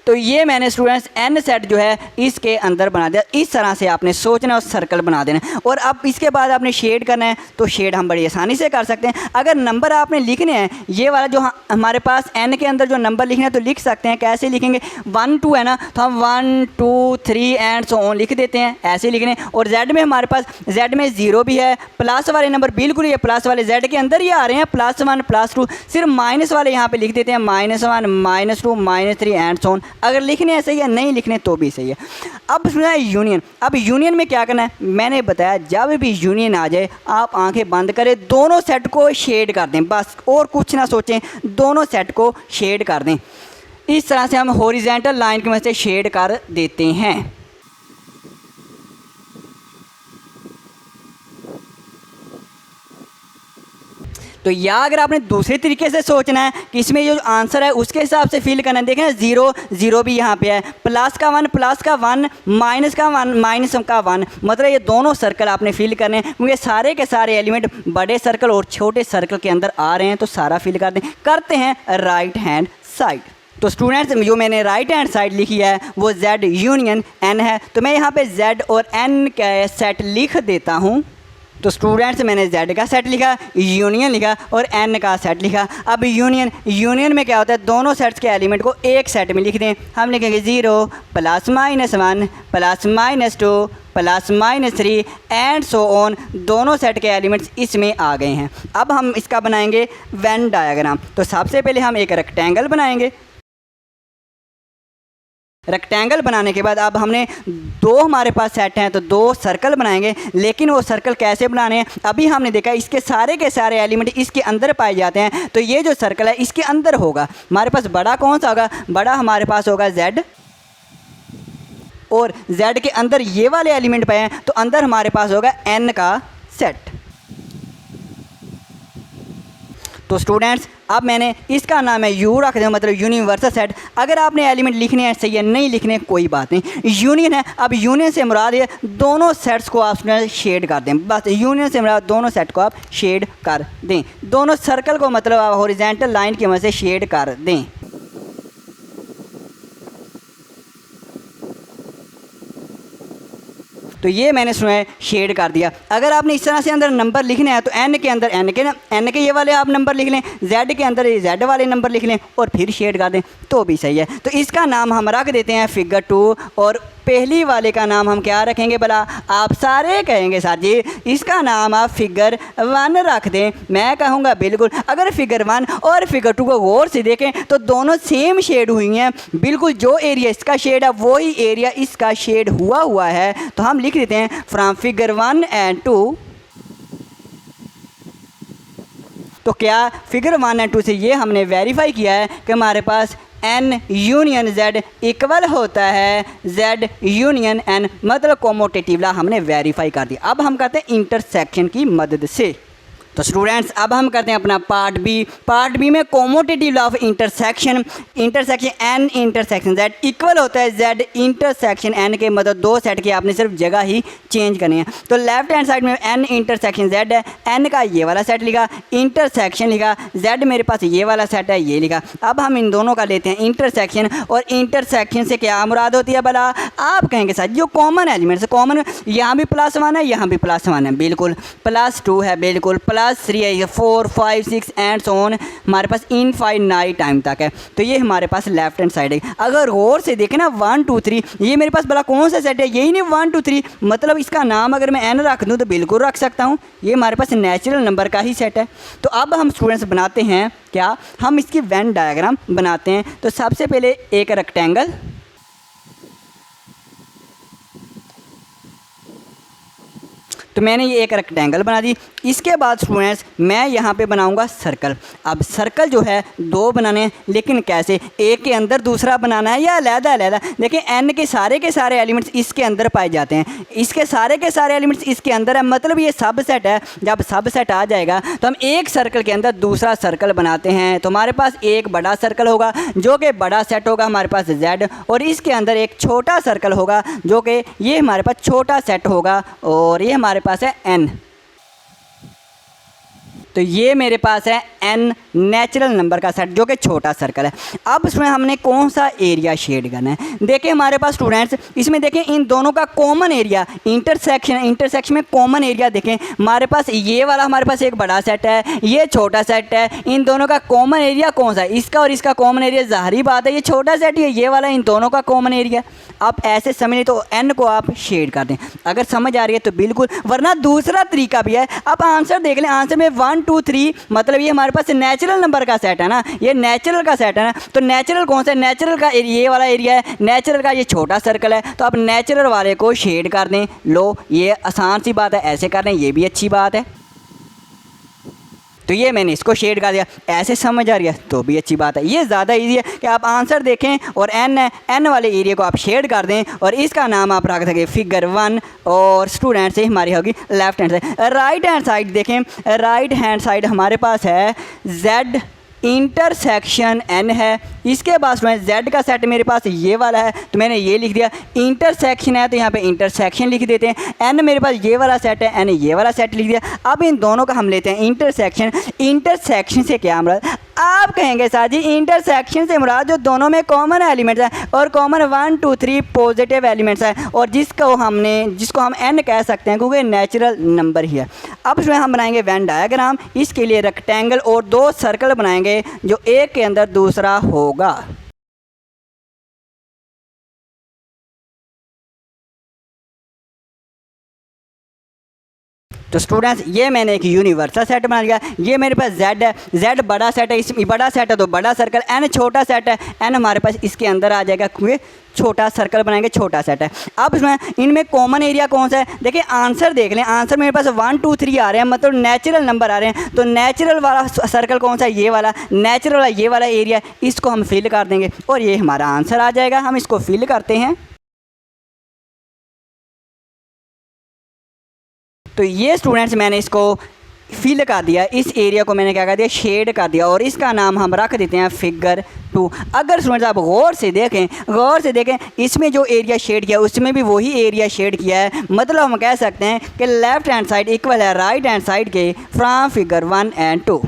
तो ये मैंने स्टूडेंट्स एन सेट जो है इसके अंदर बना दिया। इस तरह से आपने सोचना और सर्कल बना देना है। और अब इसके बाद आपने शेड करना है, तो शेड हम बड़ी आसानी से कर सकते हैं। अगर नंबर आपने लिखने हैं, ये वाला जो हमारे पास एन के अंदर जो नंबर लिखना है तो लिख सकते हैं। कैसे लिखेंगे, 1 2 है ना, तो हम 1 2 3 एंड सो ऑन लिख देते हैं, ऐसे लिखने। और जेड में हमारे पास, जेड में 0 भी है, प्लस वाले नंबर बिल्कुल ये प्लस वाले जेड के अंदर ही आ रहे हैं, +1 +2। सिर्फ माइनस वाले यहाँ पे लिख देते हैं, -1 -2 -3 एंड सो ऑन। अगर लिखने सही है, नहीं लिखने तो भी सही है। अब सुना है यूनियन। अब यूनियन में क्या करना है, मैंने बताया जब भी यूनियन आ जाए आप आंखें बंद करें, दोनों सेट को शेड कर दें, बस और कुछ ना सोचें, दोनों सेट को शेड कर दें। इस तरह से हम हॉरिजॉन्टल लाइन की मदद से शेड कर देते हैं। तो या अगर आपने दूसरे तरीके से सोचना है कि इसमें जो आंसर है उसके हिसाब से फिल करना है, देखें 0 0 भी यहाँ पे है, +1 +1 -1 मतलब ये दोनों सर्कल आपने फिल करने हैं, क्योंकि सारे के सारे एलिमेंट बड़े सर्कल और छोटे सर्कल के अंदर आ रहे हैं, तो सारा फिल कर दें। करते हैं राइट हैंड साइड। तो स्टूडेंट्स जो मैंने राइट हैंड साइड लिखी है वो Z यूनियन N है। तो मैं यहाँ पे Z और N का सेट लिख देता हूँ। तो स्टूडेंट्स मैंने Z का सेट लिखा, यूनियन लिखा और N का सेट लिखा। अब यूनियन में क्या होता है, दोनों सेट्स के एलिमेंट को एक सेट में लिख दें। हम लिखेंगे 0 +-1 +-2 +-3 एंड सो ऑन, दोनों सेट के एलिमेंट्स इसमें आ गए हैं। अब हम इसका बनाएंगे वेन डायग्राम। तो सबसे पहले हम एक रेक्टेंगल बनाएंगे। रेक्टेंगल बनाने के बाद अब हमने 2 हमारे पास सेट हैं, तो 2 सर्कल बनाएंगे। लेकिन वो सर्कल कैसे बनाने हैं, अभी हमने देखा इसके सारे के सारे एलिमेंट इसके अंदर पाए जाते हैं, तो ये जो सर्कल है इसके अंदर होगा। हमारे पास बड़ा कौन सा होगा, बड़ा हमारे पास होगा Z, और Z के अंदर ये वाले एलिमेंट पाए हैं, तो अंदर हमारे पास होगा N का सेट। तो स्टूडेंट्स अब मैंने इसका नाम है यू रख दिया, मतलब यूनिवर्सल सेट। अगर आपने एलिमेंट लिखने हैं सही है, नहीं लिखने कोई बात नहीं। यूनियन है, अब यूनियन से मुराद ये दोनों सेट्स को आप शेड कर दें, बस यूनियन से मुराद दोनों सेट को आप शेड कर दें, दोनों सर्कल को मतलब आप हॉरिजॉन्टल लाइन की मदद से शेड कर दें। तो ये मैंने शेड कर दिया। अगर आपने इस तरह से अंदर नंबर लिखने हैं तो एन के अंदर एन के ये वाले आप नंबर लिख लें, जेड के अंदर ये जेड वाले नंबर लिख लें और फिर शेड कर दें तो भी सही है। तो इसका नाम हम रख देते हैं फिगर 2 और पहली वाले का नाम हम क्या रखेंगे भला? आप सारे कहेंगे सर जी इसका नाम आप फिगर 1 रख दें। मैं कहूँगा बिल्कुल। अगर फिगर 1 और फिगर 2 को गौर से देखें तो दोनों सेम शेड हुई हैं, बिल्कुल जो एरिया इसका शेड है वही एरिया इसका शेड हुआ है। तो हम लिख देते हैं फ्रॉम फिगर 1 एंड 2। तो क्या फिगर 1 एंड 2 से ये हमने वेरीफाई किया है कि हमारे पास एन यूनियन जेड इक्वल होता है जेड यूनियन एन, मतलब कोमोटेटिव ला हमने वेरीफाई कर दिया। अब हम करते हैं इंटरसेक्शन की मदद से। तो स्टूडेंट्स अब हम करते हैं अपना पार्ट बी में commutative law of intersection N intersection Z equal होता है जेड इंटरसेक्शन एन के, मतलब दो सेट की आपने सिर्फ जगह ही चेंज करनी है। तो लेफ्ट हैंड साइड में एन इंटरसेक्शन जेड है, एन का ये वाला सेट लिखा, इंटरसेक्शन लिखा, जेड मेरे पास ये वाला सेट है ये लिखा। अब हम इन दोनों का लेते हैं इंटरसेक्शन, और इंटरसेक्शन से क्या मुराद होती है भला? आप कहेंगे सर जो कॉमन एलिमेंट्स, कॉमन यहाँ भी +1 है यहाँ भी +1 है, बिल्कुल +2 है, बिल्कुल +3 है, ये 4 5 6 एंड सो ऑन हमारे पास इनफाइनाइट टाइम तक है। तो ये हमारे पास लेफ्ट हैंड साइड है। अगर गौर से देखें ना 1 2 3 ये मेरे पास भला कौन सा सेट है? यही नहीं 1 2 3, मतलब इसका नाम अगर मैं एन रख दूँ तो बिल्कुल रख सकता हूँ, ये हमारे पास नेचुरल नंबर का ही सेट है। तो अब हम स्टूडेंट्स बनाते हैं क्या, हम इसकी वेन डायग्राम बनाते हैं। तो सबसे पहले एक रेक्टेंगल, तो मैंने ये एक रेक्टेंगल बना दी। इसके बाद स्टूडेंट्स मैं यहाँ पे बनाऊँगा सर्कल। अब सर्कल जो है 2 बनाने हैं, लेकिन कैसे? एक के अंदर दूसरा बनाना है या अलग-अलग? देखिए एन के सारे एलिमेंट्स इसके अंदर पाए जाते हैं, इसके सारे एलिमेंट्स इसके अंदर है, मतलब ये सब सेट है। जब सब सेट आ जाएगा तो हम एक सर्कल के अंदर दूसरा सर्कल बनाते हैं। तो हमारे पास एक बड़ा सर्कल होगा जो कि बड़ा सेट होगा हमारे पास जेड, और इसके अंदर एक छोटा सर्कल होगा जो कि ये हमारे पास छोटा सेट होगा, और ये हमारे पास है एन। तो ये मेरे पास है एन नेचुरल नंबर का सेट जो कि छोटा सर्कल है। अब इसमें हमने कौन सा एरिया शेड करना है? देखिए हमारे पास स्टूडेंट्स इसमें देखें इन दोनों का कॉमन एरिया इंटरसेक्शन में कॉमन एरिया देखें हमारे पास ये वाला हमारे पास एक बड़ा सेट है, ये छोटा सेट है। इन दोनों का कॉमन एरिया कौन सा है? इसका और इसका कॉमन एरिया ज़ाहिरी बात है ये छोटा सेट है, ये वाला इन दोनों का कॉमन एरिया। आप ऐसे समझ तो एन को आप शेड कर दें, अगर समझ आ रही है तो बिल्कुल, वरना दूसरा तरीका भी है। आप आंसर देख लें, आंसर में 1 2 3 मतलब ये हमारे पास नेचुरल नंबर का सेट है ना, ये नेचुरल का सेट है ना। तो नेचुरल कौन सा है? नेचुरल का ये वाला एरिया है, नेचुरल का ये छोटा सर्कल है। तो आप नेचुरल वाले को शेड कर दें। लो ये आसान सी बात है, ऐसे कर दें, ये भी अच्छी बात है। तो ये मैंने इसको शेड कर दिया, ऐसे समझ आ रही है तो भी अच्छी बात है। ये ज़्यादा इजी है कि आप आंसर देखें और एन वाले एरिया को आप शेड कर दें, और इसका नाम आप रख सकें फिगर 1, और स्टूडेंट से हमारी होगी left hand side. Right hand side देखें, राइट हैंड साइड हमारे पास है जेड इंटरसेक्शन एन है। इसके बाद में जेड का सेट मेरे पास ये वाला है, तो मैंने ये लिख दिया। इंटरसेक्शन है तो यहाँ पे इंटरसेक्शन लिख देते हैं। एन मेरे पास ये वाला सेट है, एन ये वाला सेट लिख दिया। अब इन दोनों का हम लेते हैं इंटरसेक्शन। इंटरसेक्शन से क्या मुराद? आप कहेंगे सर जी इंटरसेक्शन से मुराद जो दोनों में कॉमन एलिमेंट्स हैं, और कॉमन 1 2 3 पॉजिटिव एलिमेंट्स हैं, और जिसको हम एन कह सकते हैं क्योंकि नेचुरल नंबर ही है। अब इसमें हम बनाएंगे वेन डायग्राम। इसके लिए रेक्टेंगल और 2 सर्कल बनाएंगे जो एक के अंदर दूसरा होगा। तो स्टूडेंट्स ये मैंने एक यूनिवर्सल सेट बना लिया। ये मेरे पास जेड है, जेड बड़ा सेट है, इसमें बड़ा सेट है तो बड़ा सर्कल। एन छोटा सेट है, एन हमारे पास इसके अंदर आ जाएगा क्योंकि छोटा सर्कल बनाएंगे, छोटा सेट है। अब इसमें इनमें कॉमन एरिया कौन सा है? देखिए आंसर देख लें, आंसर मेरे पास 1 2 3 आ रहे हैं, मतलब नेचुरल नंबर आ रहे हैं। तो नेचुरल वाला सर्कल कौन सा है? ये वाला नेचुरल वाला, ये वाला एरिया, इसको हम फिल कर देंगे और ये हमारा आंसर आ जाएगा। हम इसको फिल करते हैं। तो ये स्टूडेंट्स मैंने इसको फिल कर दिया, इस एरिया को मैंने क्या कर दिया, शेड कर दिया, और इसका नाम हम रख देते हैं फिगर 2। अगर स्टूडेंट्स आप गौर से देखें इसमें जो एरिया शेड किया उसमें भी वही एरिया शेड किया है, मतलब हम कह सकते हैं कि लेफ्ट हैंड साइड इक्वल है राइट हैंड साइड के from figure 1 and 2।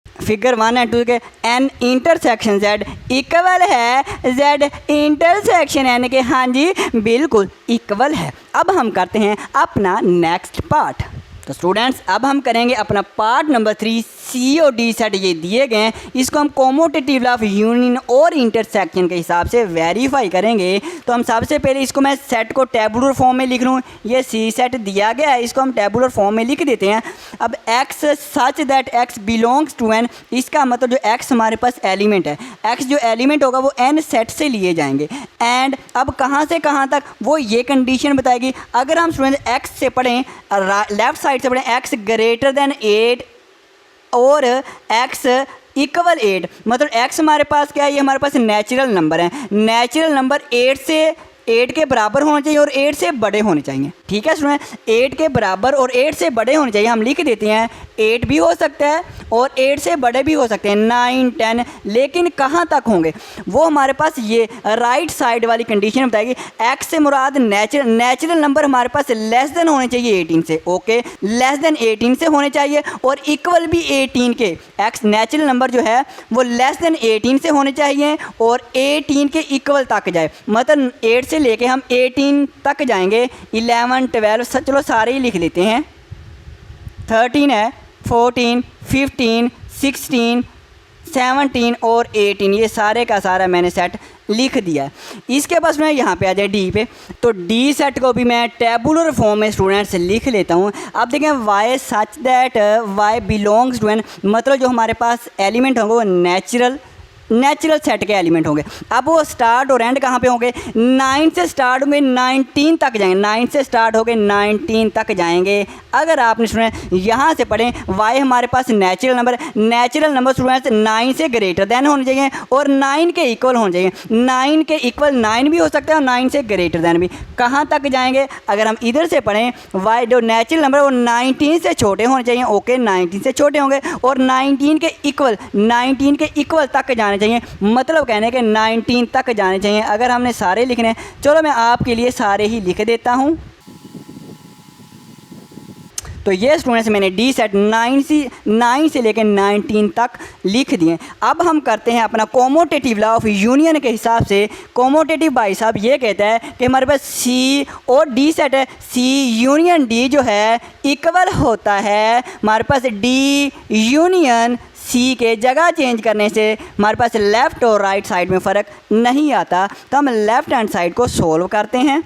Figure 1 and 2 के एन इंटरसेक्शन जेड इक्वल है जेड इंटरसेक्शन एन के, हाँ जी बिल्कुल इक्वल है। अब हम करते हैं अपना नेक्स्ट पार्ट। तो स्टूडेंट्स अब हम करेंगे अपना पार्ट नंबर 3, सी और डी सेट ये दिए गए हैं, इसको हम कॉम्यूटेटिव लॉ ऑफ यूनियन और इंटरसेक्शन के हिसाब से वेरीफाई करेंगे। तो हम सबसे पहले इसको मैं सेट को टेबुलर फॉर्म में लिख लूँ, ये सी सेट दिया गया है, इसको हम टेबुलर फॉर्म में लिख देते हैं। अब x such that x belongs to N, इसका मतलब जो एक्स हमारे पास एलिमेंट है, एक्स जो एलिमेंट होगा वो एन सेट से लिए जाएंगे। एंड अब कहाँ से कहाँ तक वो ये कंडीशन बताएगी। अगर हम स्टूडेंट एक्स से पढ़ें, लेफ्ट साइड से पढ़ें एक्स ग्रेटर देन 8 और x इक्वल 8, मतलब x हमारे पास क्या है, ये हमारे पास नेचुरल नंबर है, नेचुरल नंबर 8 के बराबर होना चाहिए और 8 से बड़े होने चाहिए। ठीक है स्टूडेंट, 8 के बराबर और 8 से बड़े होने चाहिए। हम लिख देते हैं 8 भी हो सकता है और 8 से बड़े भी हो सकते हैं, 9, 10, लेकिन कहाँ तक होंगे वो हमारे पास ये राइट साइड वाली कंडीशन बताएगी। x से मुराद नेचुरल नंबर हमारे पास लेस देन होने चाहिए 18 से, ओके लेस देन 18 से होने चाहिए और इक्वल भी 18 के। x नेचुरल नंबर जो है वो लेस देन 18 से होने चाहिए और 18 के इक्वल तक जाए, मतलब 8 से लेके हम 18 तक जाएंगे। 11, 12, चलो सारे ही लिख लेते हैं, 13 है, 14, 15, 16, 17 और 18, ये सारे का सारा मैंने सेट लिख दिया है। इसके बाद मैं यहाँ पे आ जाए डी पे, तो डी सेट को भी मैं टेबुलर फॉर्म में स्टूडेंट्स लिख लेता हूँ। अब देखें y such that y belongs to N, मतलब जो हमारे पास एलिमेंट होंगे वो नेचुरल सेट के एलिमेंट होंगे। अब वो स्टार्ट और एंड कहाँ पे होंगे, 9 से स्टार्ट होंगे 19 तक जाएंगे, 9 से स्टार्ट होंगे 19 तक जाएंगे। अगर आपने स्टूडेंट यहाँ से पढ़ें वाई हमारे पास नेचुरल नंबर स्टूडेंट्स 9 से ग्रेटर देन होने चाहिए और 9 के इक्वल होने चाहिए। 9 के इक्वल 9 भी हो सकता है और 9 से ग्रेटर देन भी। कहाँ तक जाएंगे, अगर हम इधर से पढ़ें वाई जो नेचुरल नंबर वो 19 से छोटे होने चाहिए, ओके 19 से छोटे होंगे और 19 के इक्वल तक जाने चाहिए, मतलब कहने के 19 तक जाने चाहिए। अगर हमने सारे लिखने हैं, चलो मैं आपके लिए सारे ही लिख देता हूं। तो ये स्टूडेंट्स मैंने डी सेट 9 से लेकर 19 तक लिख दिए। अब हम करते हैं अपना कॉम्यूटेटिव लॉ ऑफ यूनियन के हिसाब से। कॉम्यूटेटिव भाई साहब ये कहता है कि हमारे पास सी और डी सेट है, सी यूनियन डी जो है इक्वल होता है हमारे पास डी यूनियन सी के। जगह चेंज करने से हमारे पास लेफ़्ट और राइट साइड में फ़र्क नहीं आता, तो हम लेफ़्ट हैंड साइड को सोल्व करते हैं।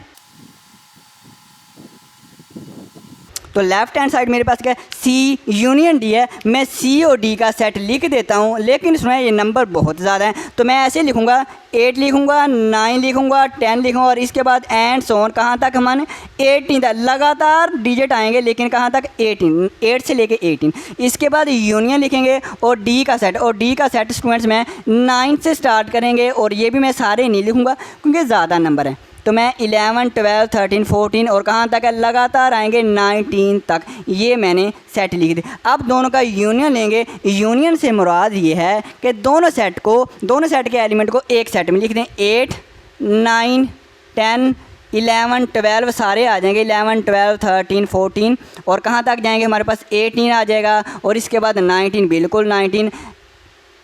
तो लेफ्ट हैंड साइड मेरे पास क्या है, सी यूनियन डी है। मैं सी और डी का सेट लिख देता हूँ, लेकिन इसमें ये नंबर बहुत ज़्यादा हैं, तो मैं ऐसे लिखूँगा 8 लिखूँगा, 9 लिखूँगा, 10 लिखूँगा और इसके बाद एंड सोन कहाँ तक हमारे 18 तक लगातार डिजिट आएंगे, लेकिन कहाँ तक 18, 8 से लेके 18। इसके बाद यूनियन लिखेंगे और डी का सेट स्टूडेंट्स में 9 से स्टार्ट करेंगे और ये भी मैं सारे नहीं लिखूँगा क्योंकि ज़्यादा नंबर हैं। तो मैं 11, 12, 13, 14 और कहाँ तक है लगातार आएंगे 19 तक, ये मैंने सेट लिख दिया। अब दोनों का यूनियन लेंगे। यूनियन से मुराद ये है कि दोनों सेट के एलिमेंट को एक सेट में लिख दें। 8, 9, 10, 11, 12 सारे आ जाएंगे, 11, 12, 13, 14 और कहाँ तक जाएंगे हमारे पास 18 आ जाएगा और इसके बाद 19, बिल्कुल 19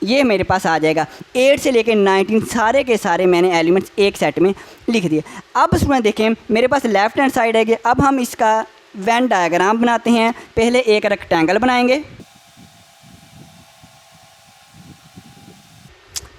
ये मेरे पास आ जाएगा। 8 से लेकर 19 सारे के सारे मैंने एलिमेंट्स एक सेट में लिख दिए। अब उसमें देखें मेरे पास लेफ़्ट हैंड साइड है कि अब हम इसका वेन डायग्राम बनाते हैं। पहले एक रेक्टेंगल बनाएंगे।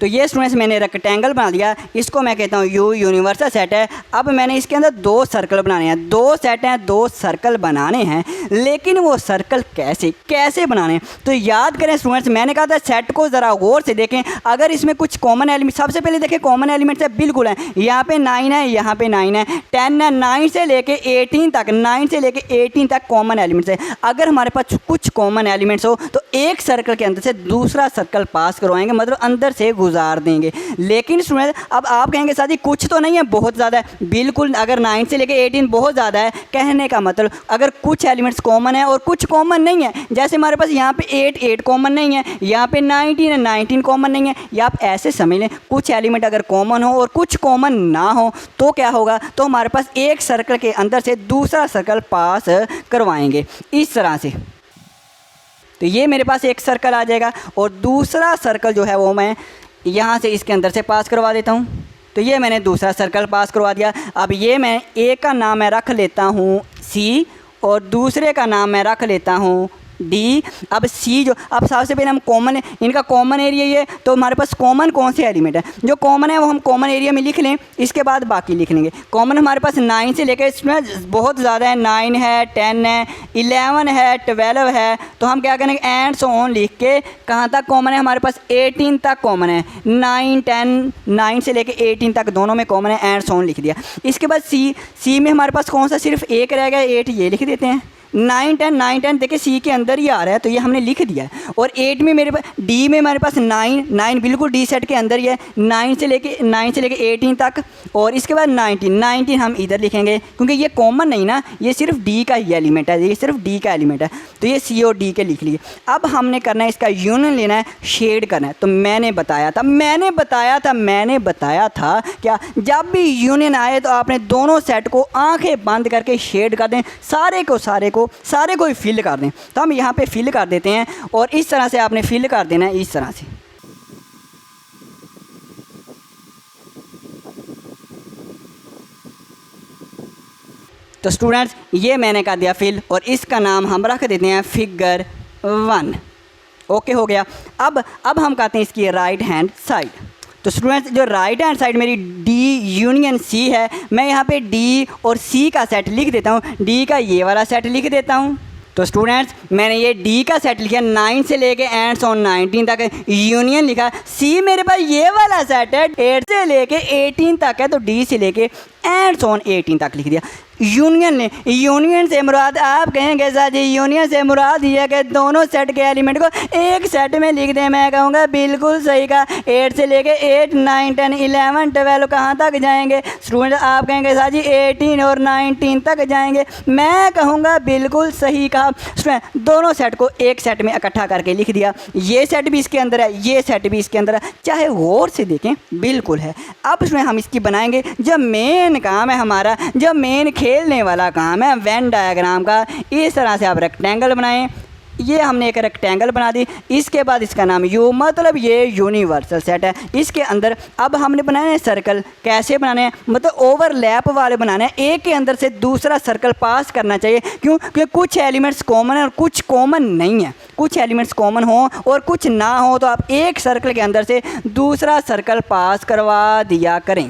तो ये स्टूडेंट्स मैंने रेक्टेंगल बना दिया, इसको मैं कहता हूँ यू यूनिवर्सल सेट है। अब मैंने इसके अंदर 2 सर्कल बनाने हैं, 2 सेट हैं, 2 सर्कल बनाने हैं, लेकिन वो सर्कल कैसे बनाने हैं तो याद करें स्टूडेंट्स, मैंने कहा था सेट को ज़रा गौर से देखें। अगर इसमें कुछ कॉमन एलिमेंट, सबसे पहले देखें कॉमन एलिमेंट्स है बिल्कुल है, यहाँ पे 9 है, यहाँ पे 9 है, 10 है, 9 से लेके 18 तक, 9 से लेके 18 तक कॉमन एलिमेंट्स है। अगर हमारे पास कुछ कॉमन एलिमेंट्स हो तो एक सर्कल के अंदर से दूसरा सर्कल पास करवाएंगे, मतलब अंदर से गुजार देंगे। लेकिन स्टूडेंट अब आप कहेंगे सर जी कुछ तो नहीं है, बहुत ज़्यादा है। बिल्कुल, अगर 9 से लेके 18 बहुत ज़्यादा है, कहने का मतलब अगर कुछ एलिमेंट्स कॉमन है और कुछ कॉमन नहीं है, जैसे हमारे पास यहाँ पे 8 कॉमन नहीं है, यहाँ पे 19 है, 19 कॉमन नहीं है, या आप ऐसे समझ लें कुछ एलिमेंट अगर कॉमन हो और कुछ कॉमन ना हो तो क्या होगा, तो हमारे पास एक सर्कल के अंदर से दूसरा सर्कल पास करवाएंगे इस तरह से। तो ये मेरे पास एक सर्कल आ जाएगा और दूसरा सर्कल जो है वो मैं यहाँ से इसके अंदर से पास करवा देता हूँ। तो ये मैंने दूसरा सर्कल पास करवा दिया। अब ये मैं एक का नाम मैं रख लेता हूँ सी और दूसरे का नाम मैं रख लेता हूँ डी। अब सी जो, अब सबसे पहले हम कॉमन, इनका कॉमन एरिया ये, तो हमारे पास कॉमन कौन से एलिमेंट है, जो कॉमन है वो हम कॉमन एरिया में लिख लें, इसके बाद बाकी लिख लेंगे। कॉमन हमारे पास 9 से लेकर, इसमें बहुत ज़्यादा है, 9 है, 10 है, 11 है, 12 है, तो हम क्या करेंगे एंड सो ऑन लिख के कहाँ तक कॉमन है, हमारे पास 18 तक कॉमन है। 9 10, 9 से लेकर 18 तक दोनों में कॉमन है, एंड सो ऑन लिख दिया। इसके बाद सी में हमारे पास कौन सा सिर्फ एक रह गया, 8, ये लिख देते हैं। 9 10 देखिए सी के अंदर ही आ रहा है तो ये हमने लिख दिया है। और 8 में मेरे पास, डी में हमारे पास 9 बिल्कुल डी सेट के अंदर ही है, 9 से लेके 18 तक। और इसके बाद 19 हम इधर लिखेंगे क्योंकि ये कॉमन नहीं ना, ये सिर्फ डी का ही एलिमेंट है, ये सिर्फ डी का एलिमेंट है, तो ये सी और डी के लिख लिए। अब हमने करना है इसका यूनियन लेना है, शेड करना है। तो मैंने बताया था क्या, जब भी यूनियन आए तो आपने दोनों सेट को आंखें बंद करके शेड कर दें, सारे को ही फिल कर दें। तो हम यहाँ पे फिल कर देते हैं और इस तरह से आपने फिल कर देना है, इस तरह से। तो स्टूडेंट्स ये मैंने कर दिया फिल और इसका नाम हम रख देते हैं फिगर 1। ओके हो गया। अब हम कहते हैं इसकी राइट हैंड साइड। तो स्टूडेंट्स जो राइट हैंड साइड मेरी डी यूनियन सी है, मैं यहाँ पे डी और सी का सेट लिख देता हूँ, डी का ये वाला सेट लिख देता हूँ। तो स्टूडेंट्स मैंने ये डी का सेट लिखा 9 से लेके एंड ऑन 19 तक, यूनियन लिखा। सी मेरे पास ये वाला सेट है 8 से लेके 18 तक है, तो डी से लेके एंड ऑन 18 तक लिख दिया। यूनियन ने, यूनियन से मुराद, आप कहेंगे सर जी यूनियन से मुराद ये है कि दोनों सेट के एलिमेंट को एक सेट में लिख दें। मैं कहूँगा बिल्कुल सही का, 8 से लेके 8 9 10 11 12 कहाँ तक जाएंगे स्टूडेंट, आप कहेंगे सर जी 18 और 19 तक जाएंगे। मैं कहूँगा बिल्कुल सही कहा स्टूडेंट, दोनों सेट को एक सेट में इकट्ठा करके लिख दिया। ये सेट भी इसके अंदर है, ये सेट भी इसके अंदर है, चाहे गौर से देखें बिल्कुल है। अब इसमें हम इसकी बनाएंगे, जब मेन काम है हमारा, जब मेन खेलने वाला काम है वेन डायग्राम का, इस तरह से आप रेक्टेंगल बनाएं। ये हमने एक रेक्टेंगल बना दी, इसके बाद इसका नाम यू, मतलब ये यूनिवर्सल सेट है। इसके अंदर अब हमने बनाए हैं सर्कल, कैसे बनाने हैं, मतलब ओवरलैप वाले बनाने हैं, एक के अंदर से दूसरा सर्कल पास करना चाहिए। क्यों? क्योंकि कुछ एलिमेंट्स कॉमन है और कुछ कॉमन नहीं है। कुछ एलिमेंट्स कॉमन हो और कुछ ना हो तो आप एक सर्कल के अंदर से दूसरा सर्कल पास करवा दिया करें।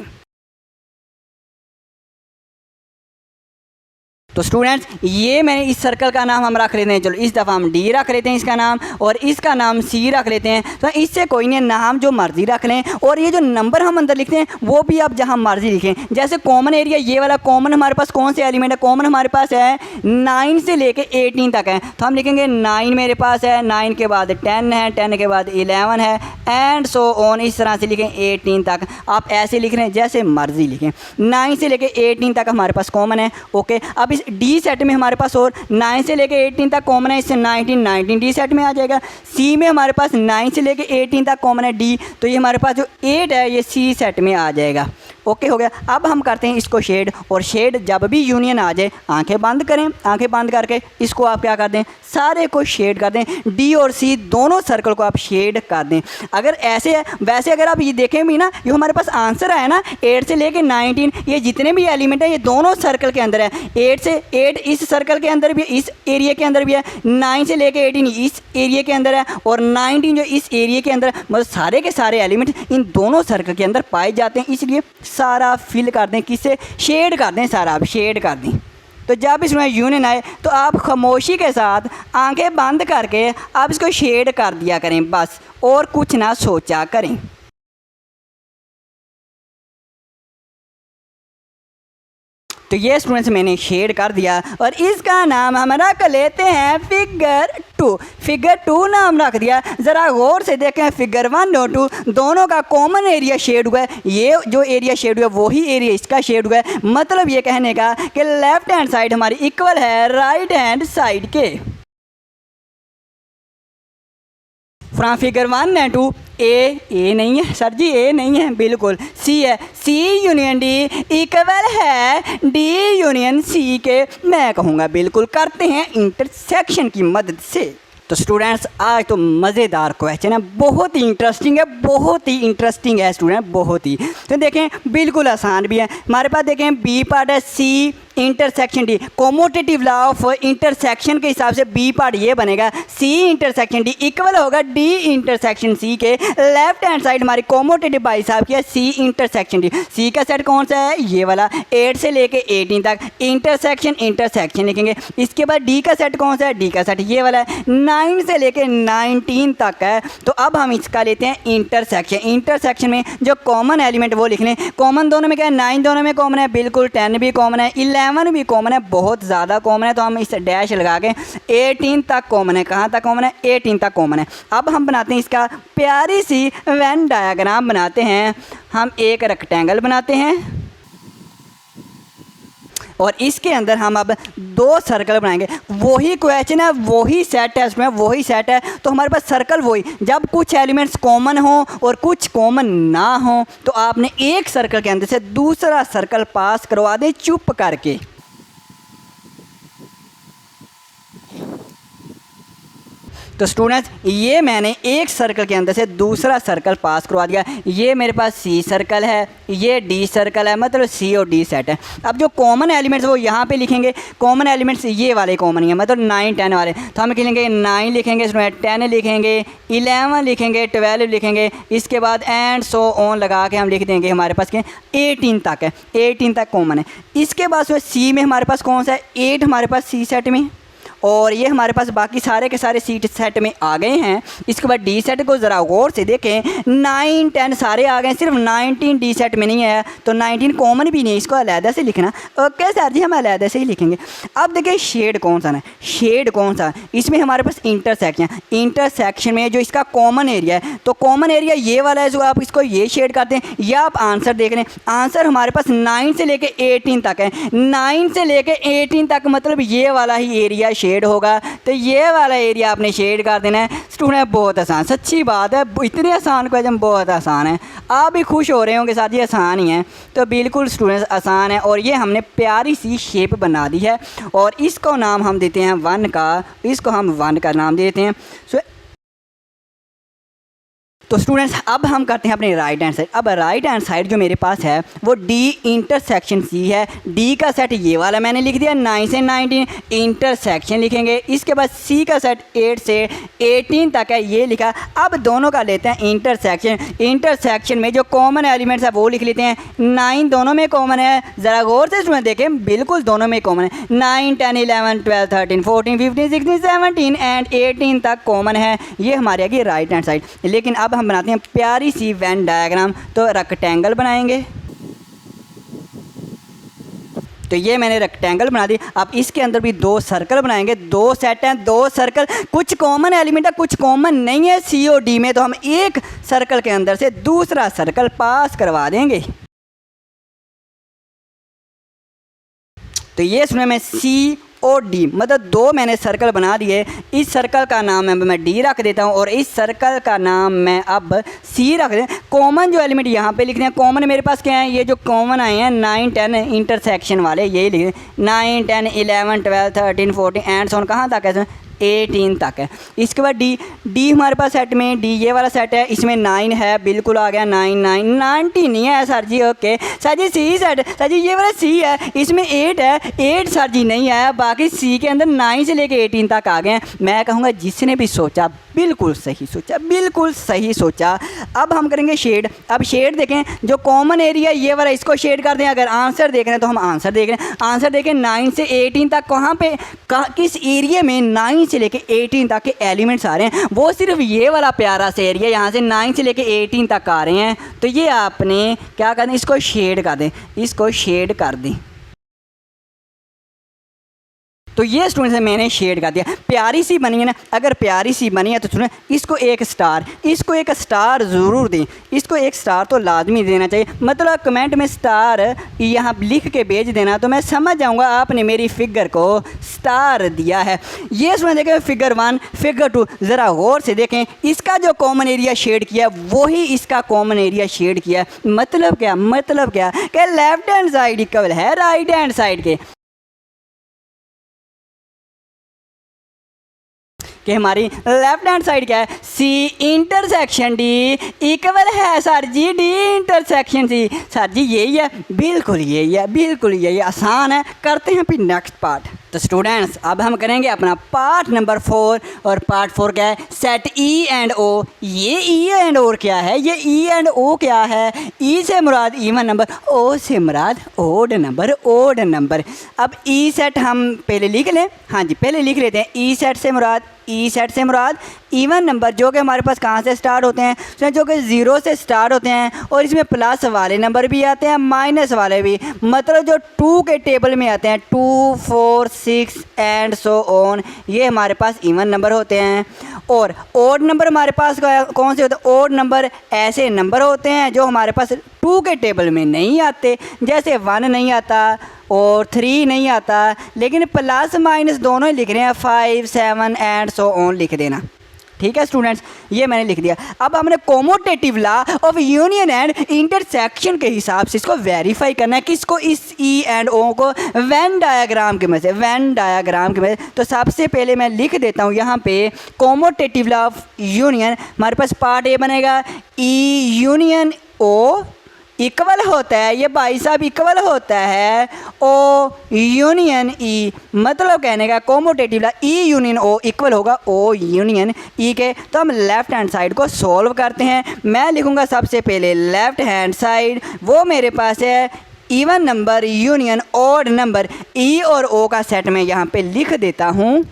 तो स्टूडेंट्स ये मैंने इस सर्कल का नाम हम रख लेते हैं, चलो इस दफ़ा हम डी रख लेते हैं इसका नाम, और इसका नाम सी रख लेते हैं। तो इससे कोई नहीं, नाम जो मर्ज़ी रख लें, और ये जो नंबर हम अंदर लिखते हैं वो भी आप जहाँ मर्ज़ी लिखें। जैसे कॉमन एरिया ये वाला कॉमन हमारे पास कौन से एलिमेंट है, कॉमन हमारे पास है 9 से लेके 18 तक है, तो हम लिखेंगे 9 मेरे पास है, 9 के बाद 10 है, 10 के बाद 11 है, एंड सो ऑन, इस तरह से लिखें 18 तक। आप ऐसे लिख रहे हैं जैसे मर्ज़ी लिखें, 9 से लेके 18 तक हमारे पास कॉमन है। ओके, अब इस डी सेट में हमारे पास और 9 से लेके 18 तक कॉमन है, इससे 19 डी सेट में आ जाएगा। सी में हमारे पास 9 से लेके 18 तक कॉमन है डी, तो ये हमारे पास जो 8 है ये सी सेट में आ जाएगा। ओके हो गया। अब हम करते हैं इसको शेड, और शेड जब भी यूनियन आ जाए आंखें बंद करें, आंखें बंद करके इसको आप क्या कर दें, सारे को शेड कर दें। डी और सी दोनों सर्कल को आप शेड कर दें। अगर ऐसे है, वैसे अगर आप ये देखें भी ना, ये हमारे पास आंसर है ना 8 से लेके 19, ये जितने भी एलिमेंट है ये दोनों सर्कल के अंदर है। 8 से 8 इस सर्कल के अंदर भी, इस एरिया के अंदर भी है, 9 से लेके 18 इस एरिया के अंदर है, और 19 जो इस एरिया के अंदर, मतलब सारे के सारे एलिमेंट इन दोनों सर्कल के अंदर पाए जाते हैं। इसलिए सारा फिल कर दें, किससे, शेड कर दें, सारा आप शेड कर दें। तो जब इसमें यूनियन आए तो आप खामोशी के साथ आंखें बंद करके आप इसको शेड कर दिया करें बस, और कुछ ना सोचा करें। तो ये स्टूडेंट्स मैंने शेड कर दिया और इसका नाम हम रख लेते हैं फिगर 2। फिगर 2 नाम रख दिया। ज़रा गौर से देखें फिगर 1 और 2 दोनों का कॉमन एरिया शेड हुआ है। ये जो एरिया शेड हुआ है वही एरिया इसका शेड हुआ है। मतलब ये कहने का कि लेफ्ट हैंड साइड हमारी इक्वल है राइट हैंड साइड के। फ्रॉम फिगर 1 एंड 2 ए नहीं है सर जी, ए नहीं है, बिल्कुल सी है। सी यूनियन डी इक्वल है डी यूनियन सी के। मैं कहूँगा बिल्कुल करते हैं इंटरसेक्शन की मदद से। तो स्टूडेंट्स आज तो मज़ेदार क्वेश्चन है, बहुत ही इंटरेस्टिंग है, बहुत ही इंटरेस्टिंग है स्टूडेंट, बहुत ही। तो देखें बिल्कुल आसान भी है। हमारे पास देखें बी पार्ट है C intersection D. Commutative law of intersection के हिसाब से बी पार्ट ये बनेगा सी इंटरसेक्शन डी इक्वल होगा डी इंटरसेक्शन सी के। लेफ्ट हैंड साइड हमारी कोमोटेटिव बाई हिसाब की है सी इंटरसेक्शन डी। सी का सेट कौन सा है, ये वाला 8 से लेके 18 तक। इंटरसेक्शन इंटरसेक्शन लिखेंगे। इसके बाद डी का सेट कौन सा है, डी का सेट ये वाला है 9 से लेके 19 तक है। तो अब हम इसका लेते हैं इंटरसेक्शन। इंटरसेक्शन में जो कॉमन एलिमेंट वो लिख लें। कॉमन दोनों में क्या है, 9 दोनों में कॉमन है, बिल्कुल 10 भी कॉमन है, 11 भी कॉमन है, बहुत ज़्यादा कॉमन है। तो हम इस डैश लगा के 18 तक कॉमन है। कहाँ तक कॉमन है, 18 तक कॉमन है। अब हम बनाते हैं इसका प्यारी सी वेन डायग्राम बनाते हैं। हम एक रेक्टेंगल बनाते हैं और इसके अंदर हम अब 2 सर्कल बनाएंगे। वही क्वेश्चन है, वही सेट है, उसमें वही सेट है। तो हमारे पास सर्कल वही, जब कुछ एलिमेंट्स कॉमन हो और कुछ कॉमन ना हो तो आपने एक सर्कल के अंदर से दूसरा सर्कल पास करवा दें चुप करके। तो स्टूडेंट्स ये मैंने एक सर्कल के अंदर से दूसरा सर्कल पास करवा दिया। ये मेरे पास सी सर्कल है, ये डी सर्कल है, मतलब सी और डी सेट है। अब जो कॉमन एलिमेंट्स वो यहाँ पे लिखेंगे। कॉमन एलिमेंट्स ये वाले कॉमन ही है, मतलब 9 10 वाले। तो हम लिखेंगे 9 लिखेंगे, इसमें 10 लिखेंगे, 11 लिखेंगे, 12 लिखेंगे। इसके बाद एंड सो ऑन लगा के हम लिख देंगे हमारे पास के 18 तक है, 18 तक कॉमन है। इसके बाद सी में हमारे पास कौन सा है, 8 हमारे पास सी सेट में, और ये हमारे पास बाकी सारे के सारे सी सेट में आ गए हैं। इसके बाद डी सेट को ज़रा गौर से देखें, 9 10 सारे आ गए, सिर्फ 19 डी सेट में नहीं आया। तो 19 कॉमन भी नहीं, इसको अलहदा से लिखना। ओके सर जी, हम अलहदा से ही लिखेंगे। अब देखिए शेड कौन सा है, शेड कौन सा, इसमें हमारे पास इंटरसेक्शन। इंटरसेक्शन में जो इसका कॉमन एरिया है, तो कॉमन एरिया ये वाला है, जो आप इसको ये शेड करते हैं। या आप आंसर देख रहे हैं, आंसर हमारे पास 9 से लेके 18 तक है। 9 से लेके 18 तक मतलब ये वाला ही एरिया शेड होगा। तो ये वाला एरिया आपने शेड कर देना है। स्टूडेंट बहुत आसान, सच्ची बात है, इतने आसान क्वेश्चन बहुत आसान है। आप भी खुश हो रहे होंगे साथ, ये आसान ही है। तो बिल्कुल स्टूडेंट्स आसान है। और ये हमने प्यारी सी शेप बना दी है और इसको नाम हम देते हैं 1 का, इसको हम 1 का नाम देते हैं। तो स्टूडेंट्स अब हम करते हैं अपने राइट हैंड साइड। अब राइट हैंड साइड जो मेरे पास है वो डी इंटरसेक्शन सी है। डी का सेट ये वाला मैंने लिख दिया 9 से 19, इंटरसेक्शन लिखेंगे। इसके बाद सी का सेट 8 से 18 तक है, ये लिखा। अब दोनों का लेते हैं इंटरसेक्शन। इंटरसेक्शन में जो कॉमन एलिमेंट्स है वो लिख लेते हैं। 9 दोनों में कॉमन है, ज़रा गौर से इसमें देखें, बिल्कुल दोनों में कॉमन है। 9 10 11 12 13 14 15 16 17 एंड 18 तक कॉमन है। ये हमारे आगे राइट हैंड साइड। लेकिन अब हम बनाते हैं प्यारी सी वेन डायग्राम। तो रेक्टेंगल बनाएंगे। तो ये मैंने रेक्टेंगल बना दी। अब इसके अंदर भी 2 सर्कल बनाएंगे। 2 सेट हैं, 2 सर्कल, कुछ कॉमन एलिमेंट है, कुछ कॉमन नहीं है सी और डी में। तो हम एक सर्कल के अंदर से दूसरा सर्कल पास करवा देंगे। तो ये इसमें मैं सी और डी, मतलब 2 मैंने सर्कल बना दिए। इस सर्कल का नाम मैं डी रख देता हूँ और इस सर्कल का नाम मैं अब सी रख दें। कॉमन जो एलिमेंट यहाँ पे लिखने हैं, कॉमन मेरे पास क्या है, ये जो कॉमन आए हैं 9 10 इंटरसेक्शन वाले, यही लिख दें। 9 10 11 12 13 14 एंड सो ऑन, कहाँ तक है, 18 तक है। इसके बाद डी हमारे पास सेट में, डी ये वाला सेट है, इसमें 9 है, बिल्कुल आ गया 9 9 90 नहीं है सर जी। ओके सर जी, सी सेट, सर जी ये वाला सी है, इसमें 8 है, 8 सर जी नहीं आया। बाकी सी के अंदर 9 से लेके 18 तक आ गए हैं। मैं कहूँगा जिसने भी सोचा बिल्कुल सही सोचा, बिल्कुल सही सोचा। अब हम करेंगे शेड। अब शेड देखें, जो कॉमन एरिया ये वाला, इसको शेड कर दें। अगर आंसर देख रहे हैं तो हम आंसर देख रहे हैं। आंसर देखें 9 से 18 तक कहाँ पे, किस एरिया में 9 से लेके 18 तक के एलिमेंट्स आ रहे हैं। वो सिर्फ ये वाला प्यारा सा एरिया, यहाँ से 9 से लेके 18 तक आ रहे हैं। तो ये आपने क्या करना, इसको शेड कर दें, इसको शेड कर दें। तो ये स्टूडेंट्स मैंने शेड कर दिया, प्यारी सी बनी है ना। अगर प्यारी सी बनी है तो सुने इसको एक स्टार ज़रूर दें, इसको एक स्टार तो लाजमी देना चाहिए। मतलब कमेंट में स्टार यहाँ लिख के भेज देना तो मैं समझ जाऊँगा आपने मेरी फिगर को स्टार दिया है। ये स्टूडेंट देखें फिगर 1 फिगर 2 ज़रा गौर से देखें, इसका जो कॉमन एरिया शेड किया वही इसका कॉमन एरिया शेड किया। मतलब क्या कि लेफ्ट हैंड साइड इक्वल है राइट हैंड साइड के, कि हमारी लेफ्ट हैंड साइड क्या है, सी इंटरसेक्शन डी इक्वल है sir ji D intersection C. Sir ji यही है, बिल्कुल यही आसान है। करते हैं फिर नेक्स्ट पार्ट। तो स्टूडेंट्स अब हम करेंगे अपना पार्ट नंबर 4, और पार्ट 4 क्या है, सेट ई एंड ओ। ये ई एंड ओ क्या है, ये ई एंड ओ क्या है, ई से मुराद इवन नंबर, ओ से मुराद ओड नंबर। अब ई सेट हम पहले लिख लें, हाँ जी पहले लिख लेते हैं। ई सेट से मुराद इवन नंबर जो कि हमारे पास कहाँ से स्टार्ट होते हैं, जो कि 0 से स्टार्ट होते हैं, और इसमें प्लस वाले नंबर भी आते हैं माइनस वाले भी, मतलब जो 2 के टेबल में आते हैं 2, 4, 6 एंड सो ऑन, ये हमारे पास इवन नंबर होते हैं। और ओड नंबर हमारे पास कौन से होते हैं, ओड नंबर ऐसे नंबर होते हैं जो हमारे पास 2 के टेबल में नहीं आते, जैसे 1 नहीं आता और 3 नहीं आता, लेकिन प्लस माइनस दोनों ही लिख रहे हैं, 5, 7 एंड सो ऑन लिख देना। ठीक है स्टूडेंट्स, ये मैंने लिख दिया। अब हमने commutative law of union and intersection के हिसाब से इसको वेरीफाई करना है, किसको, इस ई एंड ओ को वेन डायग्राम के में से। तो सबसे पहले मैं लिख देता हूँ यहाँ पे कोमोटेटिव लॉ ऑफ यूनियन। हमारे पास पार्ट ए बनेगा, ई यूनियन ओ इक्वल होता है, ये भाई साहब इक्वल होता है ओ यूनियन ई। मतलब कहने का कोमोटेटिव ला ई यूनियन ओ इक्वल होगा ओ यूनियन ई के। तो हम लेफ्ट हैंड साइड को सॉल्व करते हैं। मैं लिखूंगा सबसे पहले लेफ्ट हैंड साइड, वो मेरे पास है even number union odd number, E और ओ का सेट मैं यहाँ पे लिख देता हूँ।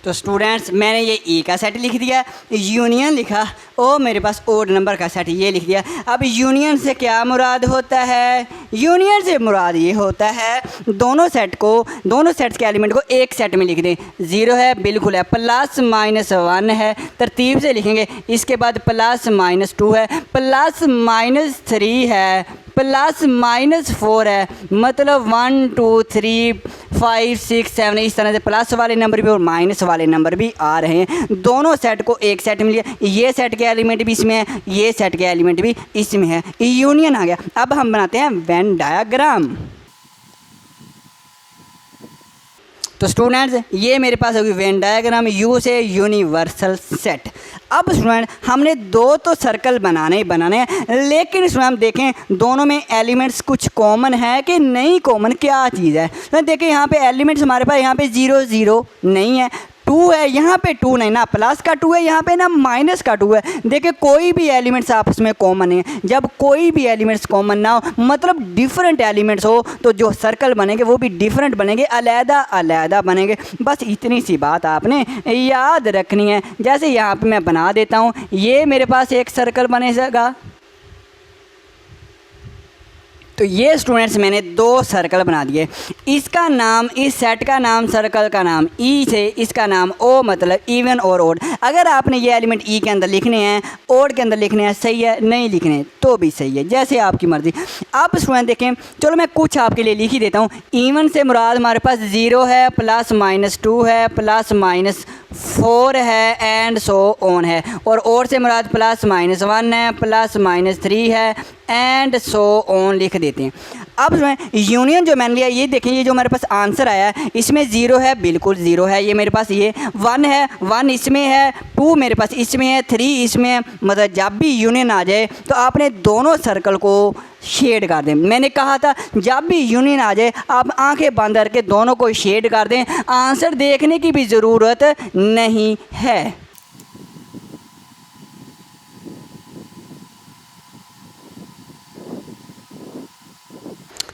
तो स्टूडेंट्स मैंने ये ई का सेट लिख दिया, यूनियन लिखा, ओ मेरे पास ओड नंबर का सेट ये लिख दिया। अब यूनियन से क्या मुराद होता है, यूनियन से मुराद ये होता है दोनों सेट्स के एलिमेंट को एक सेट में लिख दें। 0 है, बिल्कुल है, प्लस माइनस 1 है, तरतीब से लिखेंगे। इसके बाद प्लस माइनस 2 है, प्लस माइनस 3 है, प्लस माइनस 4 है, मतलब 1, 2, 3, 5, 6, 7 इस तरह से प्लस वाले नंबर भी और माइनस वाले नंबर भी आ रहे हैं। दोनों सेट को एक सेट में लिया, ये सेट के एलिमेंट भी इसमें है, ये सेट के एलिमेंट भी इसमें है, यूनियन आ गया। अब हम बनाते हैं वेन डायग्राम। तो स्टूडेंट्स ये मेरे पास होगी वेन डायग्राम, यू से यूनिवर्सल सेट। अब स्टूडेंट हमने 2 तो सर्कल बनाने हैं, लेकिन स्टूडेंट हम देखें दोनों में एलिमेंट्स कुछ कॉमन है कि नहीं कॉमन, क्या चीज़ है। तो देखिए यहाँ पे एलिमेंट्स हमारे पास यहाँ पे 0, 0 नहीं है, 2 है, यहाँ पे 2 नहीं, ना प्लस का 2 है यहाँ पे, ना माइनस का 2 है। देखिए कोई भी एलिमेंट्स आपस में कॉमन नहीं है। जब कोई भी एलिमेंट्स कॉमन ना हो, मतलब डिफरेंट एलिमेंट्स हो, तो जो सर्कल बनेंगे वो भी डिफरेंट बनेंगे, अलग बनेंगे। बस इतनी सी बात आपने याद रखनी है। जैसे यहाँ पे मैं बना देता हूँ, ये मेरे पास एक सर्कल बनेगा। तो ये स्टूडेंट्स मैंने 2 सर्कल बना दिए। इसका नाम, इस सेट का नाम, सर्कल का नाम ई से, इसका नाम ओ, मतलब इवन और ओड। अगर आपने ये एलिमेंट ई के अंदर लिखने हैं, ओड के अंदर लिखने हैं, सही है, नहीं लिखने तो भी सही है, जैसे आपकी मर्ज़ी। अब स्टूडेंट देखें, चलो मैं कुछ आपके लिए लिख ही देता हूँ। इवन से मुराद हमारे पास 0 है, प्लस माइनस 2 है, प्लस माइनस 4 है एंड सो ऑन है। और ओड से मुराद प्लस माइनस 1 है, प्लस माइनस 3 है एंड सो ऑन लिख देते हैं। अब जो है यूनियन जो मैंने लिया, ये देखें, ये जो हमारे पास आंसर आया है इसमें 0 है, बिल्कुल 0 है, ये मेरे पास, ये 1 है, 1 इसमें है, 2 मेरे पास इसमें है, 3 इसमें है। मतलब जब भी यूनियन आ जाए तो आपने दोनों सर्कल को शेड कर दें। मैंने कहा था जब भी यूनियन आ जाए आप आंखें बंद करके दोनों को शेड कर दें, आंसर देखने की भी ज़रूरत नहीं है।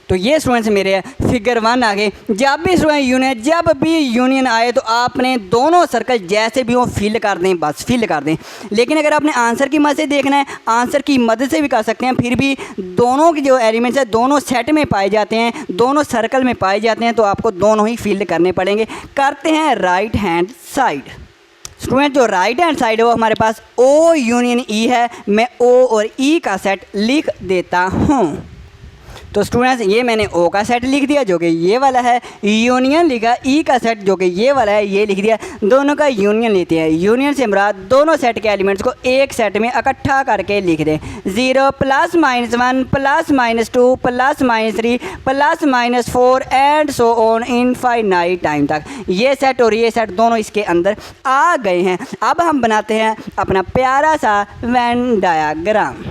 तो ये स्टूडेंट्स मेरे फिगर 1 आ गए। जब भी यूनियन आए तो आपने दोनों सर्कल जैसे भी हो फिल कर दें, बस फिल कर दें। लेकिन अगर आपने आंसर की मदद से देखना है, आंसर की मदद से भी कर सकते हैं, फिर भी दोनों के जो एलिमेंट्स हैं दोनों सेट में पाए जाते हैं, दोनों सर्कल में पाए जाते हैं, तो आपको दोनों ही फिल करने पड़ेंगे। करते हैं राइट हैंड साइड। स्टूडेंट जो राइट हैंड साइड है वो हमारे पास O यूनियन E है। मैं O और E का सेट लिख देता हूँ। तो स्टूडेंट्स ये मैंने O का सेट लिख दिया जो कि ये वाला है, यूनियन लिखा E का सेट जो कि ये वाला है, ये लिख दिया। दोनों का यूनियन लेते हैं। यूनियन से मुराद दोनों सेट के एलिमेंट्स को एक सेट में इकट्ठा करके लिख दें। 0 +- 1 +- 2 +- 3 +- 4 and so on infinite time तक। ये सेट और ये सेट दोनों इसके अंदर आ गए हैं। अब हम बनाते हैं अपना प्यारा सा वेन डायाग्राम।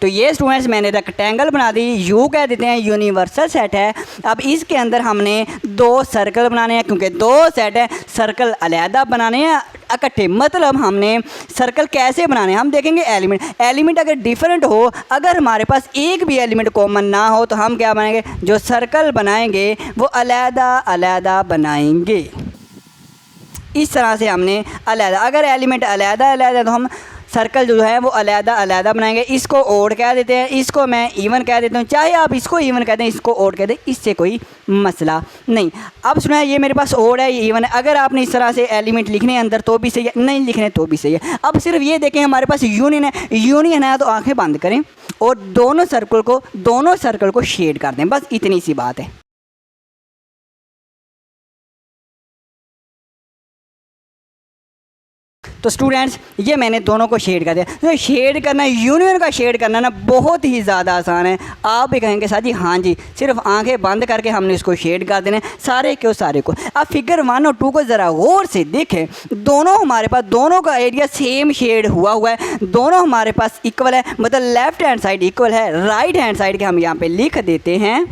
तो ये स्टूडेंट्स मैंने रेक्टेंगल बना दी, यू कह देते हैं, यूनिवर्सल सेट है। अब इसके अंदर हमने 2 सर्कल बनाने हैं, क्योंकि 2 सेट है, सर्कल अलहदा बनाने हैं इकट्ठे। मतलब हमने सर्कल कैसे बनाने हैं हम देखेंगे। एलिमेंट अगर डिफरेंट हो, अगर हमारे पास एक भी एलिमेंट कॉमन ना हो, तो हम क्या बनाएंगे, जो सर्कल बनाएंगे वो अलहदा अलहदा बनाएंगे। इस तरह से हमने अलहदा, अगर एलिमेंट अलहदा तो हम सर्कल जो है वो अलहदा अलहदा बनाएंगे। इसको ओड कह देते हैं, इसको मैं इवन कह देता हूँ। चाहे आप इसको इवन कहते हैं, इसको ओड कहते हैं, इससे कोई मसला नहीं। अब सुना है, ये मेरे पास ओड है, ये इवन है। अगर आपने इस तरह से एलिमेंट लिखने अंदर तो भी सही है, नहीं लिखने तो भी सही है। अब सिर्फ ये देखें, हमारे पास यूनियन है तो आंखें बंद करें और दोनों सर्कल को शेड कर दें, बस इतनी सी बात है। तो स्टूडेंट्स ये मैंने दोनों को शेड कर दिया। तो शेड करना, यूनियन का शेड करना ना बहुत ही ज़्यादा आसान है। आप भी कहेंगे सर जी हाँ जी, सिर्फ आंखें बंद करके हमने इसको शेड कर देना है, सारे को। अब फिगर 1 और 2 को ज़रा गौर से देखें। दोनों हमारे पास, दोनों का एरिया सेम शेड हुआ है, दोनों हमारे पास इक्वल है, मतलब लेफ्ट हैंड साइड इक्वल है। राइट हैंड साइड के हम यहाँ पे लिख देते हैं।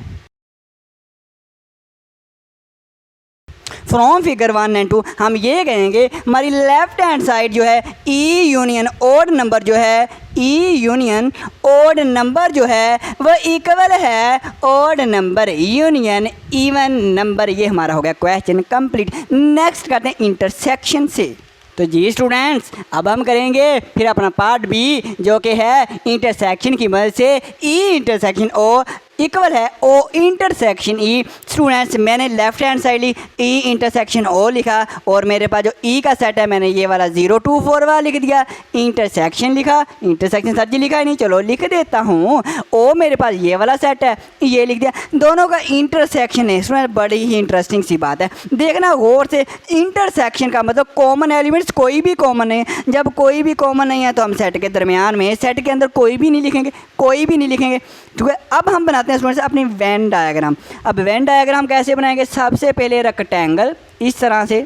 फ्रॉम फिगर 1 एंड 2 हम ये कहेंगे हमारी लेफ्ट हैंड साइड जो है E यूनियन ओड नंबर जो है, E यूनियन ओड नंबर जो है वो इक्वल है odd number union even number. ये हमारा हो गया क्वेश्चन कंप्लीट। नेक्स्ट करते हैं इंटरसेक्शन से। तो जी स्टूडेंट्स अब हम करेंगे फिर अपना पार्ट बी जो कि है इंटरसेक्शन की मदद से E इंटरसेक्शन O इक्वल है O इंटरसेक्शन E। स्टूडेंट्स मैंने लेफ्ट हैंड साइड ली, E इंटरसेक्शन O लिखा, और मेरे पास जो E का सेट है मैंने ये वाला 0 2 4 वाला लिख दिया। इंटरसेक्शन लिखा, इंटरसेक्शन सर जी लिखा ही नहीं, चलो लिख देता हूँ। O मेरे पास ये वाला सेट है, ये लिख दिया। दोनों का इंटरसेक्शन है। स्टूडेंट बड़ी ही इंटरेस्टिंग सी बात है, देखना गौर से। इंटरसेक्शन का मतलब कॉमन एलिमेंट्स कोई भी कॉमन है। जब कोई भी कॉमन नहीं है तो हम सेट के दरमियान में, सेट के अंदर कोई भी नहीं लिखेंगे, ठीक है। अब हम बनाते हैं स्टूडेंट्स अपनी वेन डायग्राम। अब वेन डायग्राम कैसे बनाएंगे, सबसे पहले रेक्टेंगल इस तरह से,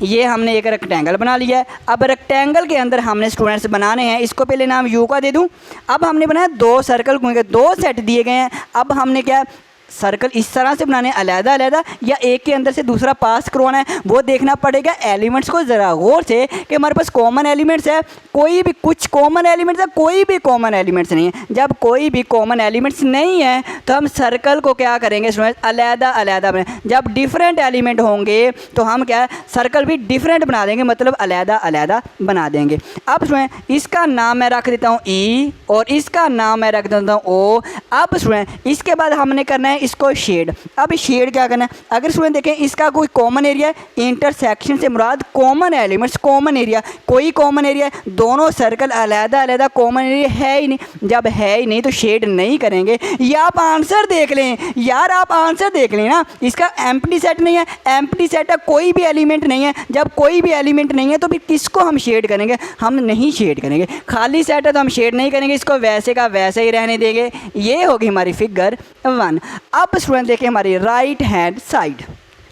ये हमने एक रेक्टेंगल बना लिया है। अब रेक्टेंगल के अंदर हमने स्टूडेंट्स बनाने हैं, इसको पहले नाम यू का दे दूं। अब हमने बनाया 2 सर्कल, क्योंकि 2 सेट दिए गए हैं। अब हमने क्या सर्कल इस तरह से बनाने, अलहदा अलहदा या एक के अंदर से दूसरा पास करवाना है, वो देखना पड़ेगा एलिमेंट्स को ज़रा गौर से कि हमारे पास कॉमन एलिमेंट्स है, कोई भी कुछ कॉमन एलिमेंट्स है, कोई भी कॉमन एलिमेंट्स नहीं है। जब कोई भी कॉमन एलिमेंट्स नहीं है तो हम सर्कल को क्या करेंगे स्टूडेंट्स, अलहदा अलहदा बनाए। जब डिफरेंट एलिमेंट होंगे तो हम क्या सर्कल भी डिफरेंट बना देंगे, मतलब अलहदा अलहदा बना देंगे। अब स्टूडेंट इसका नाम मैं रख देता हूँ E और इसका नाम मैं रख देता हूँ O। अब स्टूडेंट इसके बाद हमने करना है इसको शेड। अब शेड क्या करना है, अगर स्टूडेंट देखें इसका कोई कॉमन एरिया, इंटरसेक्शन से मुराद कॉमन एलिमेंट्स, कॉमन एरिया, कोई कॉमन एरिया, दोनों सर्कल अलहदा अलहदा, कॉमन एरिया है ही नहीं। जब है ही नहीं तो शेड नहीं करेंगे। या आप आंसर देख लें यार, आप आंसर देख लें ना, इसका एम्प्टी सेट नहीं है, एम्प्टी सेट है, कोई भी एलिमेंट नहीं है। जब कोई भी एलिमेंट नहीं है तो फिर किसको हम शेड करेंगे, हम नहीं शेड करेंगे। खाली सेट है तो हम शेड नहीं करेंगे, इसको वैसे का वैसे ही रहने देंगे। ये होगी हमारी फिगर 1। अब स्टूडेंट देखिए हमारी राइट हैंड साइड।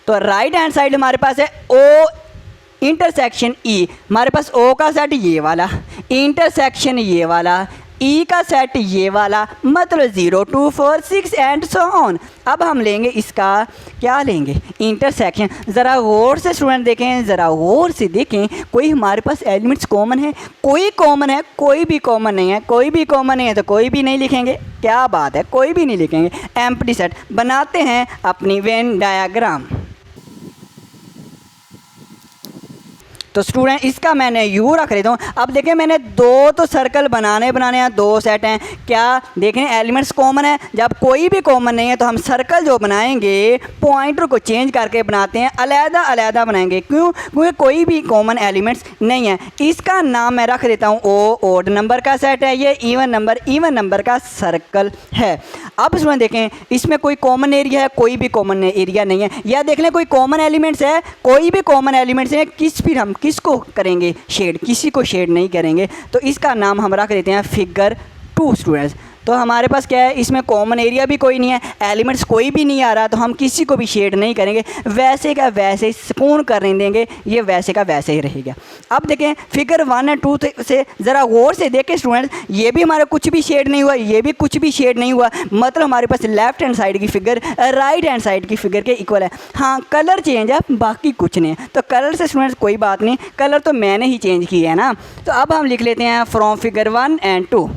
तो राइट हैंड साइड हमारे पास है O इंटरसेक्शन E। हमारे पास O का सेट ये वाला, इंटरसेक्शन ये वाला, ई का सेट ये वाला, मतलब 0 2 4 6 एंड सो ऑन। अब हम लेंगे इसका, क्या लेंगे, इंटरसेक्शन। ज़रा गौर से स्टूडेंट देखें, ज़रा गौर से देखें, कोई हमारे पास एलिमेंट्स कॉमन है, कोई कॉमन है, कोई भी कॉमन नहीं है, कोई भी कॉमन नहीं है तो कोई भी नहीं लिखेंगे। क्या बात है, कोई भी नहीं लिखेंगे। एम्प्टी सेट बनाते हैं अपनी वेन डायग्राम। तो स्टूडेंट इसका मैंने यू रख देता हूँ। अब देखें मैंने दो तो सर्कल बनाने हैं, दो सेट हैं। क्या देखें एलिमेंट्स कॉमन है, जब कोई भी कॉमन नहीं है तो हम सर्कल जो बनाएंगे पॉइंटर को चेंज करके बनाते हैं, अलग अलग बनाएंगे। क्यों? क्योंकि कोई भी कॉमन एलिमेंट्स नहीं है। इसका नाम मैं रख देता हूँ ओ, ओड नंबर का सेट है, ये इवन नंबर का सर्कल है। अब स्टूडेंट देखें इसमें कोई कॉमन एरिया है, कोई भी कॉमन एरिया नहीं है। या देख लें कोई कॉमन एलिमेंट्स है, कोई भी कॉमन एलिमेंट्स है, हम किसको करेंगे शेड, किसी को शेड नहीं करेंगे। तो इसका नाम हम रख देते हैं फिगर 2 स्टूडेंट्स। तो हमारे पास क्या है, इसमें कॉमन एरिया भी कोई नहीं है, एलिमेंट्स कोई भी नहीं आ रहा, तो हम किसी को भी शेड नहीं करेंगे, वैसे का वैसे सुकून करने देंगे, ये वैसे का वैसे ही रहेगा। अब देखें फिगर 1 और 2 से ज़रा गौर से देखें स्टूडेंट्स, ये भी हमारा कुछ भी शेड नहीं हुआ, ये भी कुछ भी शेड नहीं हुआ, मतलब हमारे पास लेफ्ट हैंड साइड की फिगर राइट हैंड साइड की फिगर के इक्वल है। हाँ कलर चेंज है, बाकी कुछ नहीं है। तो कलर से स्टूडेंट्स कोई बात नहीं, कलर तो मैंने ही चेंज किया है ना। तो अब हम लिख लेते हैं फ्रॉम फिगर 1 एंड 2।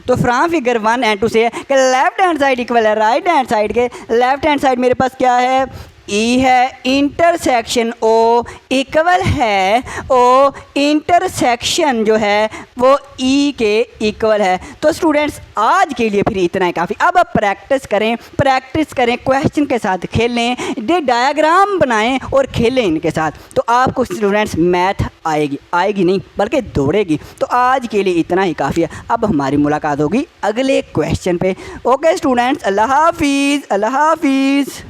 तो फ्रॉम फिगर 1 एंड 2 से कि लेफ्ट हैंड साइड इक्वल है राइट हैंड साइड के। लेफ्ट हैंड साइड मेरे पास क्या है, ई है, इंटरसेक्शन ओ इक्वल है ओ, इंटरसेक्शन जो है वो ई के इक्वल है। तो स्टूडेंट्स आज के लिए फिर इतना ही काफ़ी। अब आप प्रैक्टिस करें, क्वेश्चन के साथ खेलें, डायग्राम बनाएं और खेलें इनके साथ, तो आपको स्टूडेंट्स मैथ आएगी नहीं बल्कि दौड़ेगी। तो आज के लिए इतना ही काफ़ी है। अब हमारी मुलाकात होगी अगले क्वेश्चन पे। ओके स्टूडेंट्स, अल्लाह हाफिज़।